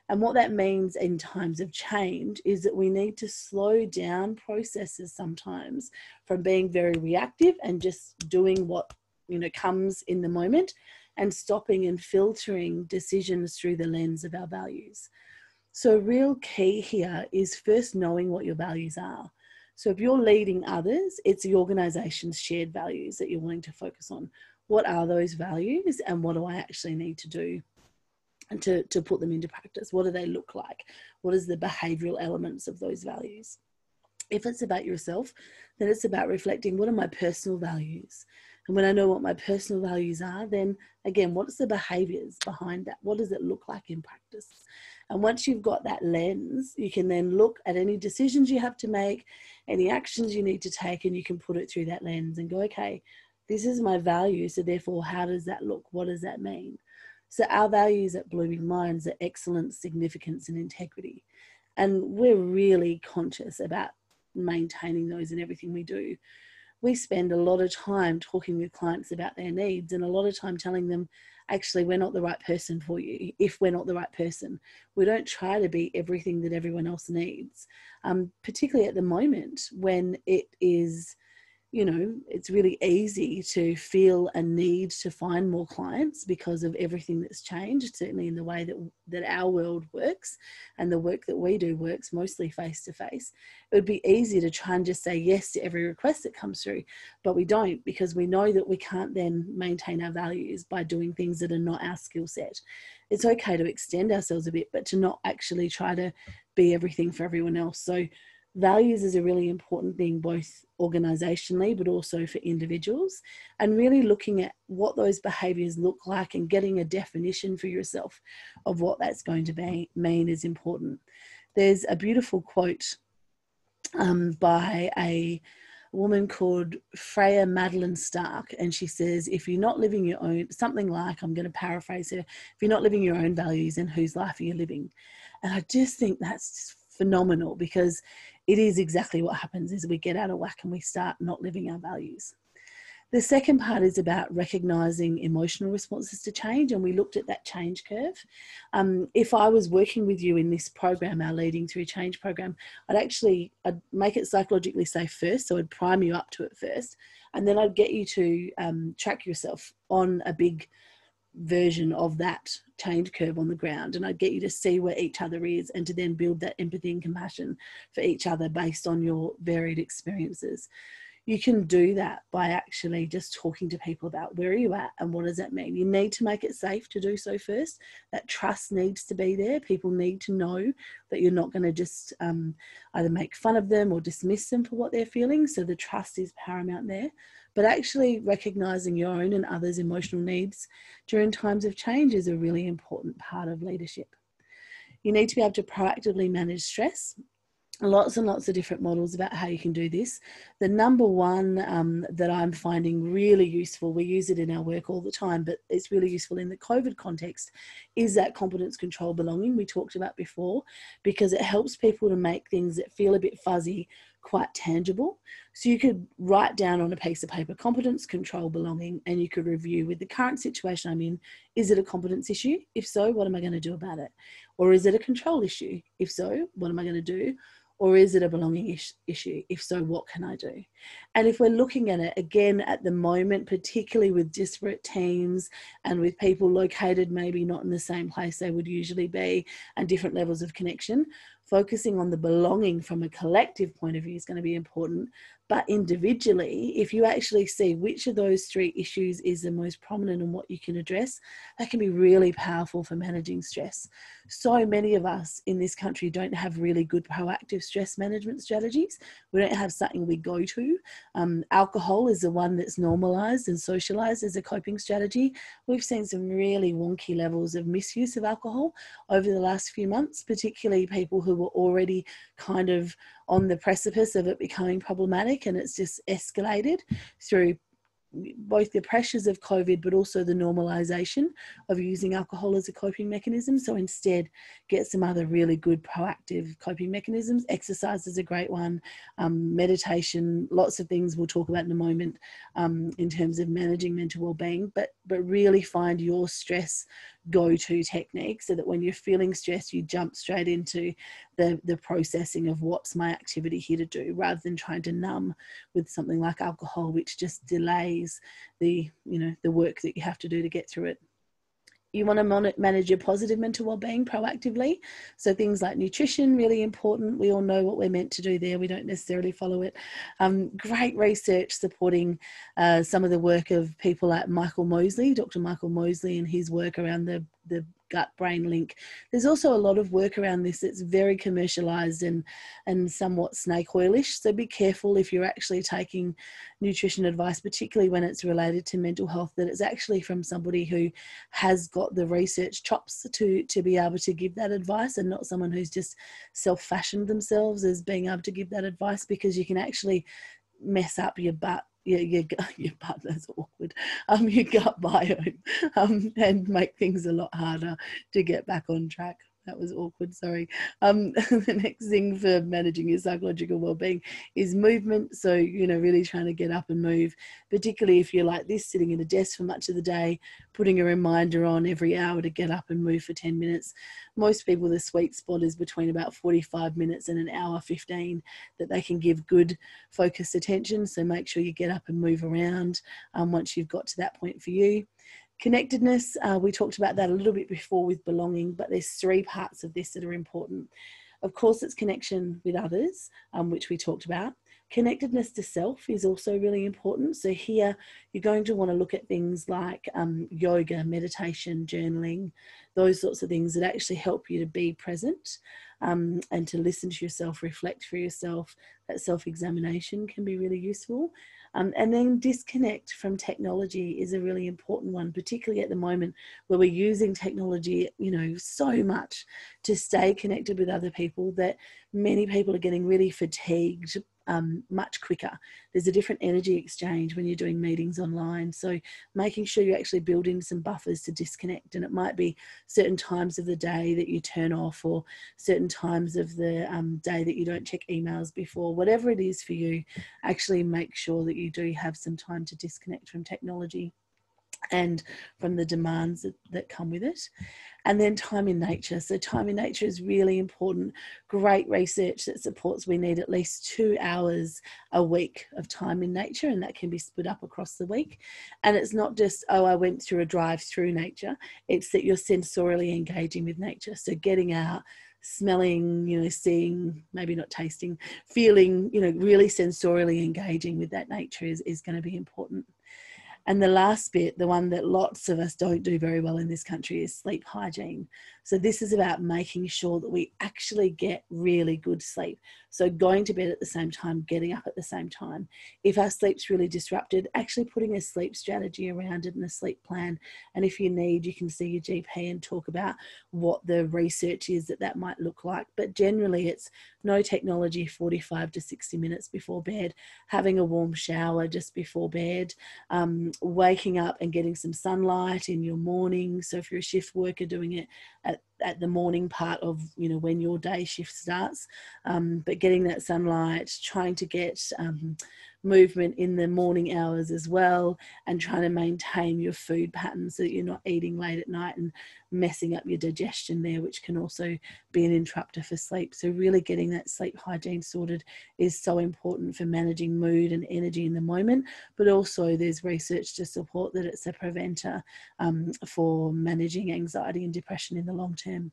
And what that means in times of change is that we need to slow down processes sometimes from being very reactive and just doing what, comes in the moment, and stopping and filtering decisions through the lens of our values. So a real key here is first knowing what your values are. So if you're leading others, it's the organization's shared values that you're wanting to focus on. What are those values, and what do I actually need to do to put them into practice? What do they look like? What is the behavioral elements of those values? If it's about yourself, then it's about reflecting, what are my personal values? And when I know what my personal values are, then again, what's the behaviors behind that? What does it look like in practice? And once you've got that lens, you can then look at any decisions you have to make, any actions you need to take, and you can put it through that lens and go, okay, this is my value. So therefore, how does that look? What does that mean? So our values at Blooming Minds are excellence, significance, and integrity. And we're really conscious about maintaining those in everything we do. We spend a lot of time talking with clients about their needs, and a lot of time telling them, actually, we're not the right person for you. If we're not the right person, we don't try to be everything that everyone else needs, particularly at the moment when it is, you know, it's really easy to feel a need to find more clients because of everything that's changed, certainly in the way that our world works, and the work that we do works mostly face to face. It would be easy to try and just say yes to every request that comes through, but we don't, because we know that we can't then maintain our values by doing things that are not our skill set. It's okay to extend ourselves a bit, but to not actually try to be everything for everyone else. So values is a really important thing, both organisationally but also for individuals, and really looking at what those behaviours look like and getting a definition for yourself of what that's going to mean is important. There's a beautiful quote by a woman called Freya Madeline Stark, and she says, if you're not living your own, something like, I'm going to paraphrase her, if you're not living your own values, then whose life are you living? And I just think that's phenomenal, because it is exactly what happens is we get out of whack and we start not living our values. The second part is about recognising emotional responses to change, and we looked at that change curve. If I was working with you in this program, our Leading Through Change program, I'd make it psychologically safe first, so I'd prime you up to it first, and then I'd get you to track yourself on a big version of that change curve on the ground, and I'd get you to see where each other is and to then build that empathy and compassion for each other based on your varied experiences. You can do that by actually just talking to people about where are you at and what does that mean. You need to make it safe to do so first. That trust needs to be there. People need to know that you're not going to just either make fun of them or dismiss them for what they're feeling. So the trust is paramount there. But actually recognising your own and others' emotional needs during times of change is a really important part of leadership. You need to be able to proactively manage stress. Lots and lots of different models about how you can do this. The number one that I'm finding really useful, we use it in our work all the time, but it's really useful in the COVID context, is that competence, control, belonging we talked about before, because it helps people to make things that feel a bit fuzzy quite tangible. So you could write down on a piece of paper, competence, control, belonging, and you could review with the current situation I'm in, is it a competence issue? If so, what am I going to do about it? Or is it a control issue? If so, what am I going to do? Or is it a belonging issue? If so, what can I do? And if we're looking at it again at the moment, particularly with disparate teams and with people located maybe not in the same place they would usually be and different levels of connection, focusing on the belonging from a collective point of view is going to be important. But individually, if you actually see which of those three issues is the most prominent and what you can address, that can be really powerful for managing stress. So many of us in this country don't have really good proactive stress management strategies. We don't have something we go to. Alcohol is the one that's normalised and socialised as a coping strategy. We've seen some really wonky levels of misuse of alcohol over the last few months, particularly people who were already kind of on the precipice of it becoming problematic, and it's just escalated through both the pressures of COVID, but also the normalisation of using alcohol as a coping mechanism. So instead, get some other really good proactive coping mechanisms. Exercise is a great one. Meditation, lots of things we'll talk about in a moment in terms of managing mental well-being, but really find your stress go-to technique so that when you're feeling stressed, you jump straight into the processing of what's my activity here to do, rather than trying to numb with something like alcohol, which just delays the work that you have to do to get through it. You want to manage your positive mental well-being proactively. So things like nutrition, really important. We all know what we're meant to do there. We don't necessarily follow it. Great research supporting some of the work of people like Michael Mosley, Dr. Michael Mosley, and his work around the gut-brain link. There's also a lot of work around this that's very commercialized and somewhat snake oilish. So be careful if you're actually taking nutrition advice, particularly when it's related to mental health, that it's actually from somebody who has got the research chops to be able to give that advice, and not someone who's just self-fashioned themselves as being able to give that advice, because you can actually mess up your butt. Your butt, that's awkward. Your gut biome, and make things a lot harder to get back on track. That was awkward, sorry. The next thing for managing your psychological well-being is movement. So, really trying to get up and move, particularly if you're like this, sitting at a desk for much of the day, putting a reminder on every hour to get up and move for 10 minutes. Most people, the sweet spot is between about 45 minutes and an hour 15 that they can give good focused attention. So make sure you get up and move around once you've got to that point for you. Connectedness, we talked about that a little bit before with belonging, but there's 3 parts of this that are important. Of course, it's connection with others, which we talked about. Connectedness to self is also really important. So here you're going to want to look at things like yoga, meditation, journaling, those sorts of things that actually help you to be present and to listen to yourself, reflect for yourself. That self-examination can be really useful. And then disconnect from technology is a really important one, particularly at the moment where we're using technology, so much to stay connected with other people, that many people are getting really fatigued much quicker. There's a different energy exchange when you're doing meetings online. So making sure you actually build in some buffers to disconnect. And it might be certain times of the day that you turn off, or certain times of the day that you don't check emails before. Whatever it is for you, actually make sure that you do have some time to disconnect from technology and from the demands that come with it. And then time in nature. So time in nature is really important. Great research that supports we need at least 2 hours a week of time in nature, and that can be split up across the week. And it's not just, I went through a drive through nature. It's that you're sensorially engaging with nature. So getting out, smelling, seeing, maybe not tasting, feeling, really sensorially engaging with that nature is going to be important. And the last bit, the one that lots of us don't do very well in this country, is sleep hygiene. So this is about making sure that we actually get really good sleep. So going to bed at the same time, getting up at the same time. If our sleep's really disrupted, actually putting a sleep strategy around it and a sleep plan. And if you need, you can see your GP and talk about what the research is that might look like. But generally it's no technology 45 to 60 minutes before bed, having a warm shower just before bed, waking up and getting some sunlight in your morning. So if you're a shift worker, doing it at the morning part of when your day shift starts, but getting that sunlight, trying to get movement in the morning hours as well, and trying to maintain your food pattern so that you're not eating late at night and messing up your digestion there, which can also be an interrupter for sleep. So really getting that sleep hygiene sorted is so important for managing mood and energy in the moment, but also there's research to support that it's a preventer for managing anxiety and depression in the long term.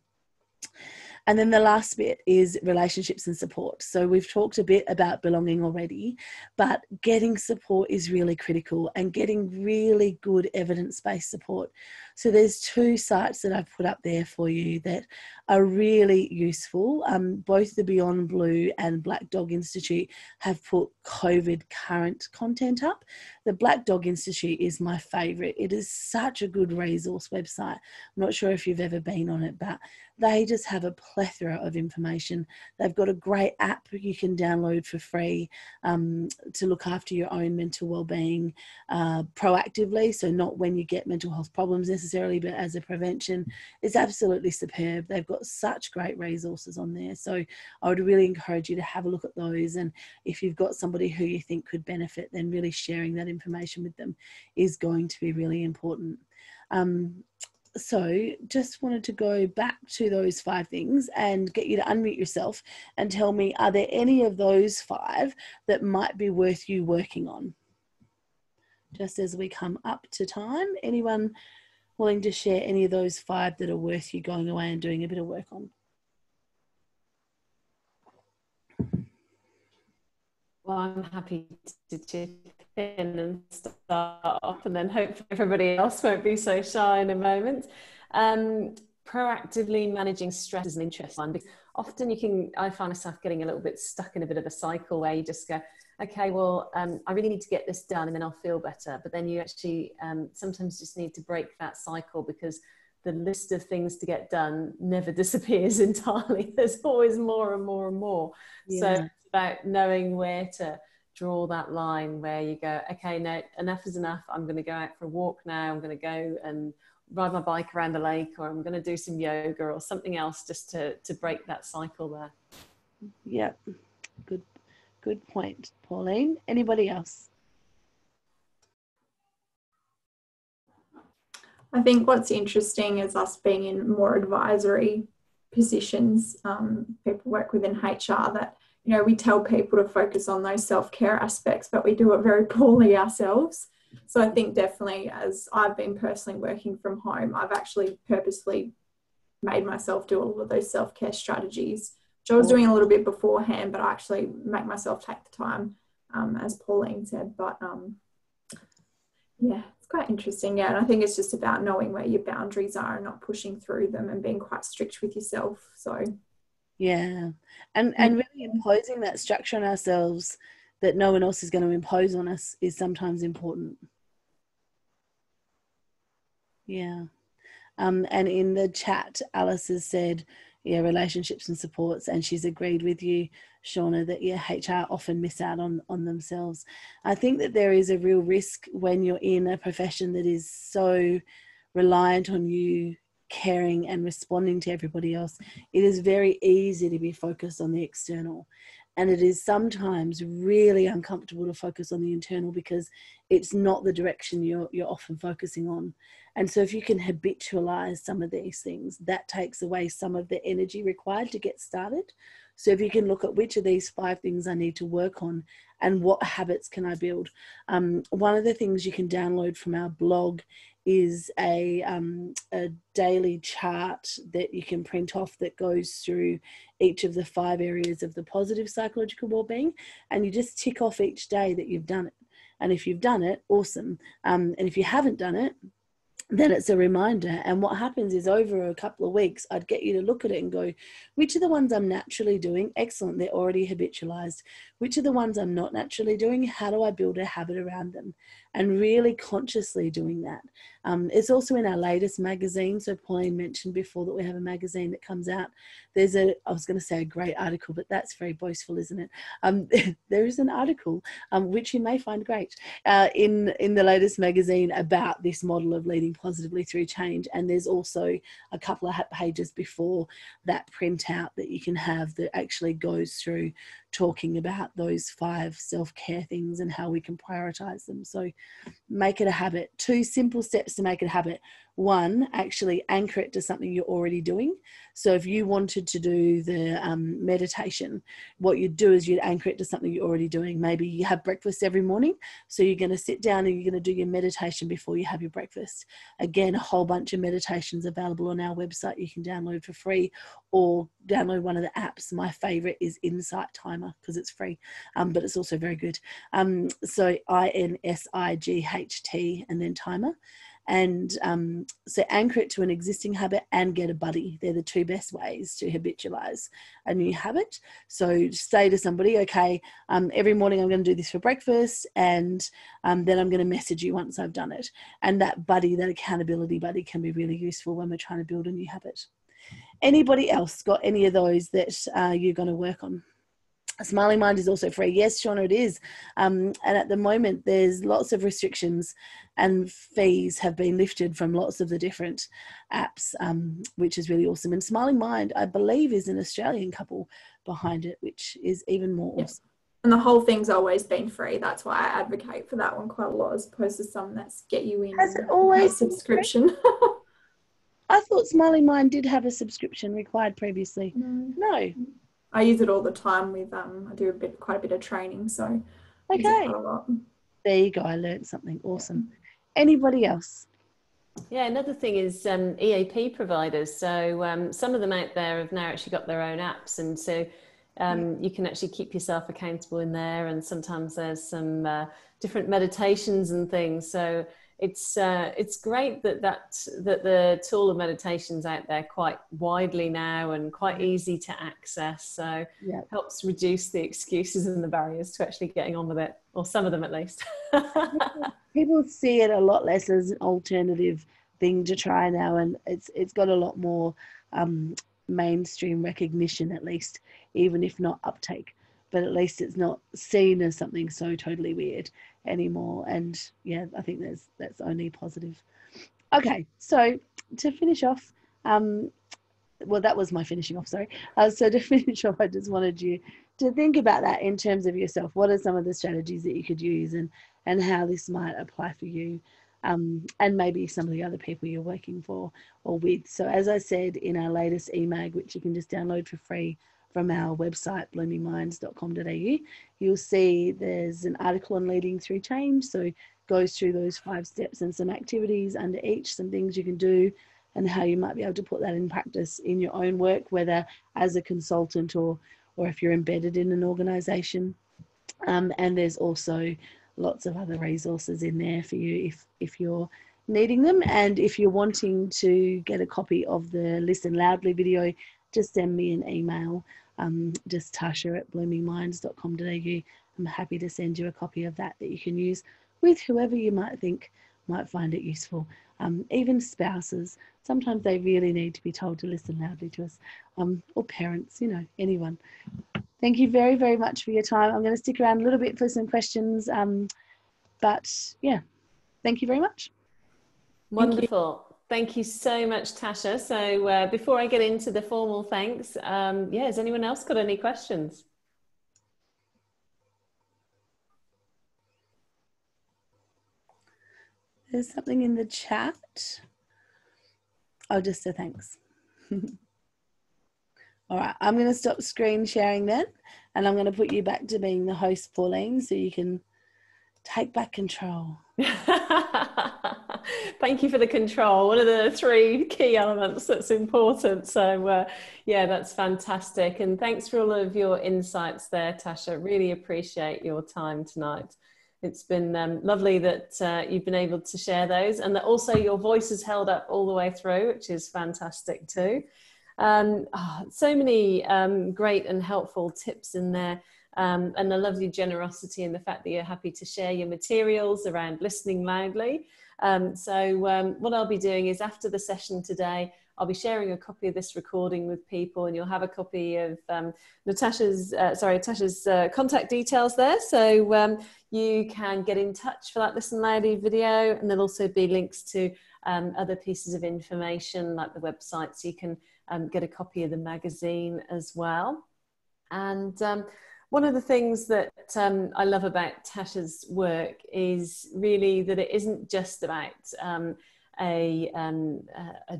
And then the last bit is relationships and support. So we've talked a bit about belonging already, but getting support is really critical, and getting really good evidence-based support. So there's 2 sites that I've put up there for you that are really useful. Both the Beyond Blue and Black Dog Institute have put COVID current content up. The Black Dog Institute is my favourite. It is such a good resource website. I'm not sure if you've ever been on it, but they just have a plethora of information. They've got a great app you can download for free to look after your own mental well-being proactively. So not when you get mental health problems necessarily, but as a prevention. It's absolutely superb. They've got such great resources on there. So I would really encourage you to have a look at those. And if you've got somebody who you think could benefit, then really sharing that information with them is going to be really important. So just wanted to go back to those 5 things and get you to unmute yourself and tell me, are there any of those 5 that might be worth you working on? Just as we come up to time, anyone willing to share any of those 5 that are worth you going away and doing a bit of work on? Well, I'm happy to chip in and start off, and then hopefully everybody else won't be so shy in a moment. proactively managing stress is an interesting one, because often I find myself getting a little bit stuck in a bit of a cycle where you just go, okay, well, I really need to get this done and then I'll feel better. But then you actually sometimes just need to break that cycle, because the list of things to get done never disappears entirely. There's always more and more and more. Yeah. So it's about knowing where to draw that line where you go, okay, no, enough is enough. I'm going to go out for a walk now. I'm going to go and ride my bike around the lake, or I'm going to do some yoga or something else, just to break that cycle there. Yeah, good point, Pauline. Anybody else? I think what's interesting is us being in more advisory positions. People work within HR that, you know, we tell people to focus on those self-care aspects, but we do it very poorly ourselves. So I think definitely, as I've been personally working from home, I've actually purposely made myself do all of those self-care strategies, which I was doing a little bit beforehand, but I actually make myself take the time, as Pauline said. But yeah, it's quite interesting. Yeah, and I think it's just about knowing where your boundaries are and not pushing through them and being quite strict with yourself. So yeah, and really imposing that structure on ourselves that no one else is going to impose on us is sometimes important. Yeah. And in the chat, Alice has said, yeah, relationships and supports, and she's agreed with you, Shauna, that yeah, HR often miss out on themselves. I think that there is a real risk when you're in a profession that is so reliant on you caring and responding to everybody else. It is very easy to be focused on the external. And it is sometimes really uncomfortable to focus on the internal, because it's not the direction you're often focusing on. And so if you can habitualize some of these things, that takes away some of the energy required to get started. So if you can look at which of these 5 things I need to work on and what habits can I build. One of the things you can download from our blog is a daily chart that you can print off that goes through each of the 5 areas of the positive psychological wellbeing, and you just tick off each day that you've done it. And if you've done it, awesome. And if you haven't done it, then it's a reminder. And what happens is, over a couple of weeks, I'd get you to look at it and go, which are the ones I'm naturally doing? Excellent, they're already habitualized. Which are the ones I'm not naturally doing? How do I build a habit around them? And really consciously doing that. It's also in our latest magazine. So Pauline mentioned before that we have a magazine that comes out. There's I was going to say a great article, but that's very boastful, isn't it? There is an article, which you may find great, in the latest magazine about this model of leading positively through change. And there's also a couple of pages before that printout that you can have that actually goes through talking about those 5 self-care things and how we can prioritize them. So make it a habit. 2 simple steps to make it a habit. 1, actually anchor it to something you're already doing. So if you wanted to do the meditation, what you'd do is you'd anchor it to something you're already doing. Maybe you have breakfast every morning, so you're going to sit down and you're going to do your meditation before you have your breakfast. Again, a whole bunch of meditations available on our website you can download for free, or download one of the apps. My favorite is Insight Timer, because it's free, but it's also very good. So INSIGHT and then timer. And so anchor it to an existing habit and get a buddy. They're the 2 best ways to habitualize a new habit. So say to somebody, okay, every morning I'm going to do this for breakfast, and then I'm going to message you once I've done it. And that buddy, that accountability buddy, can be really useful when we're trying to build a new habit. Anybody else got any of those that you're going to work on? Smiling Mind is also free. Yes, Shauna, it is. And at the moment, there's lots of restrictions, and fees have been lifted from lots of the different apps, which is really awesome. And Smiling Mind, I believe, is an Australian couple behind it, which is even more awesome. And the whole thing's always been free. That's why I advocate for that one quite a lot, as opposed to some that's get you in. Has it always a subscription? I thought Smiling Mind did have a subscription required previously. No. I use it all the time with I do quite a bit of training, so okay, quite a lot. There you go. I learned something awesome. Anybody else? Yeah, another thing is EAP providers. So some of them out there have now actually got their own apps, and so you can actually keep yourself accountable in there. And sometimes there's some different meditations and things. So it's great that the tool of meditation's out there quite widely now and quite easy to access. So Yeah. helps reduce the excuses and the barriers to actually getting on with it, or some of them at least. People see it a lot less as an alternative thing to try now, and it's got a lot more mainstream recognition, at least, even if not uptake. But at least it's not seen as something so totally weird anymore. And yeah, I think that's only positive. Okay, so to finish off, well, that was my finishing off, sorry. So to finish off, I just wanted you to think about that in terms of yourself. What are some of the strategies that you could use, and how this might apply for you, and maybe some of the other people you're working for or with. So as I said in our latest eMag, which you can just download for free from our website, bloomingminds.com.au, you'll see there's an article on leading through change. So it goes through those 5 steps and some activities under each, some things you can do, and how you might be able to put that in practice in your own work, whether as a consultant or if you're embedded in an organisation. And there's also lots of other resources in there for you if you're needing them. And if you're wanting to get a copy of the Listen Loudly video, just send me an email, just tasha@bloomingminds.com.au. I'm happy to send you a copy of that you can use with whoever you might think might find it useful. Even spouses, sometimes they really need to be told to listen loudly to us, or parents, anyone. Thank you very, very much for your time. I'm going to stick around a little bit for some questions, but yeah, thank you very much. Wonderful. Thank you so much, Tasha. So before I get into the formal thanks, has anyone else got any questions? There's something in the chat. Oh, just a thanks. All right, I'm going to stop screen sharing then, and I'm going to put you back to being the host, Pauline, so you can take back control. Thank you for the control. One of the 3 key elements that's important. So yeah, that's fantastic. And thanks for all of your insights there, Tasha. Really appreciate your time tonight. It's been lovely that you've been able to share those, and that also your voice is held up all the way through, which is fantastic too. So many great and helpful tips in there. And the lovely generosity and the fact that you're happy to share your materials around listening loudly. So what I'll be doing is, after the session today, I'll be sharing a copy of this recording with people, and you'll have a copy of Tasha's contact details there. So you can get in touch for that Listen Loudly video, and there'll also be links to other pieces of information like the website, so you can get a copy of the magazine as well. And one of the things that I love about Tasha's work is really that it isn't just about a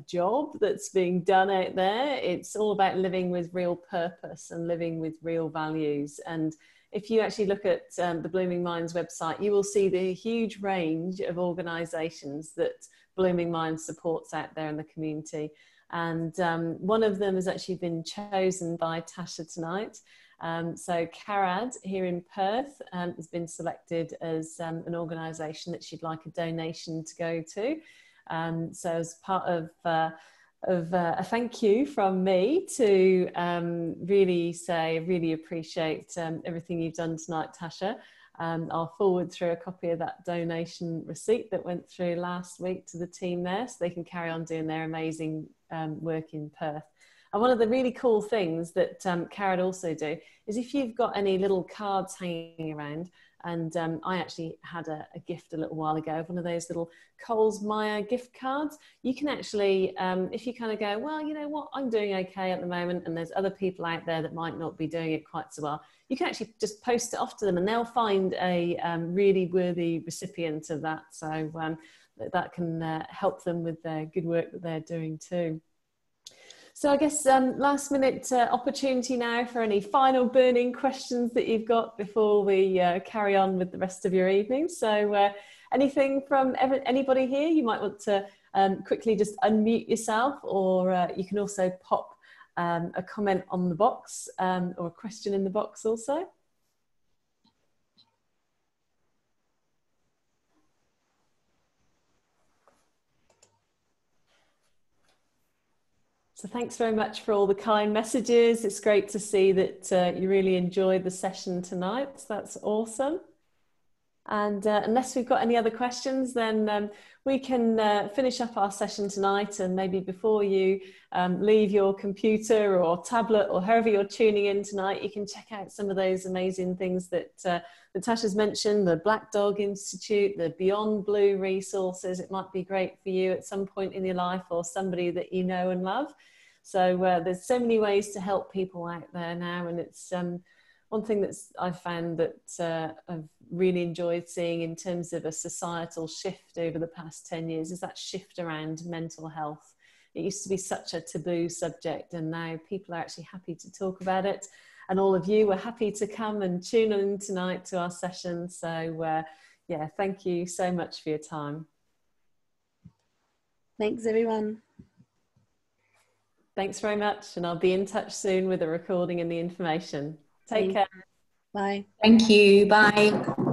job that's being done out there. It's all about living with real purpose and living with real values. And if you actually look at the Blooming Minds website, you will see the huge range of organisations that Blooming Minds supports out there in the community. And one of them has actually been chosen by Tasha tonight. So CARAD here in Perth has been selected as an organisation that she'd like a donation to go to. So as part of a thank you from me to really say, I really appreciate everything you've done tonight, Tasha. I'll forward through a copy of that donation receipt that went through last week to the team there, so they can carry on doing their amazing work in Perth. And one of the really cool things that CARAD also do is, if you've got any little cards hanging around, and I actually had a gift a little while ago of one of those little Coles Myer gift cards. You can actually, if you kind of go, well, you know what, I'm doing okay at the moment, and there's other people out there that might not be doing it quite so well, you can actually just post it off to them, and they'll find a really worthy recipient of that. So that can help them with their good work that they're doing too. So I guess last minute opportunity now for any final burning questions that you've got before we carry on with the rest of your evening. So anything from anybody here? You might want to quickly just unmute yourself, or you can also pop a comment on the box or a question in the box also. So thanks very much for all the kind messages. It's great to see that you really enjoyed the session tonight. So that's awesome. And unless we've got any other questions, then we can finish up our session tonight, and maybe before you leave your computer or tablet or however you're tuning in tonight, you can check out some of those amazing things that, that Tasha's mentioned, the Black Dog Institute, the Beyond Blue resources. It might be great for you at some point in your life, or somebody that you know and love. So there's so many ways to help people out there now, and it's one thing that I've found that I've really enjoyed seeing in terms of a societal shift over the past 10 years is that shift around mental health. It used to be such a taboo subject, and now people are actually happy to talk about it. And all of you were happy to come and tune in tonight to our session. So yeah, thank you so much for your time. Thanks, everyone. Thanks very much. And I'll be in touch soon with the recording and the information. Take care. Bye. Thank you. Bye.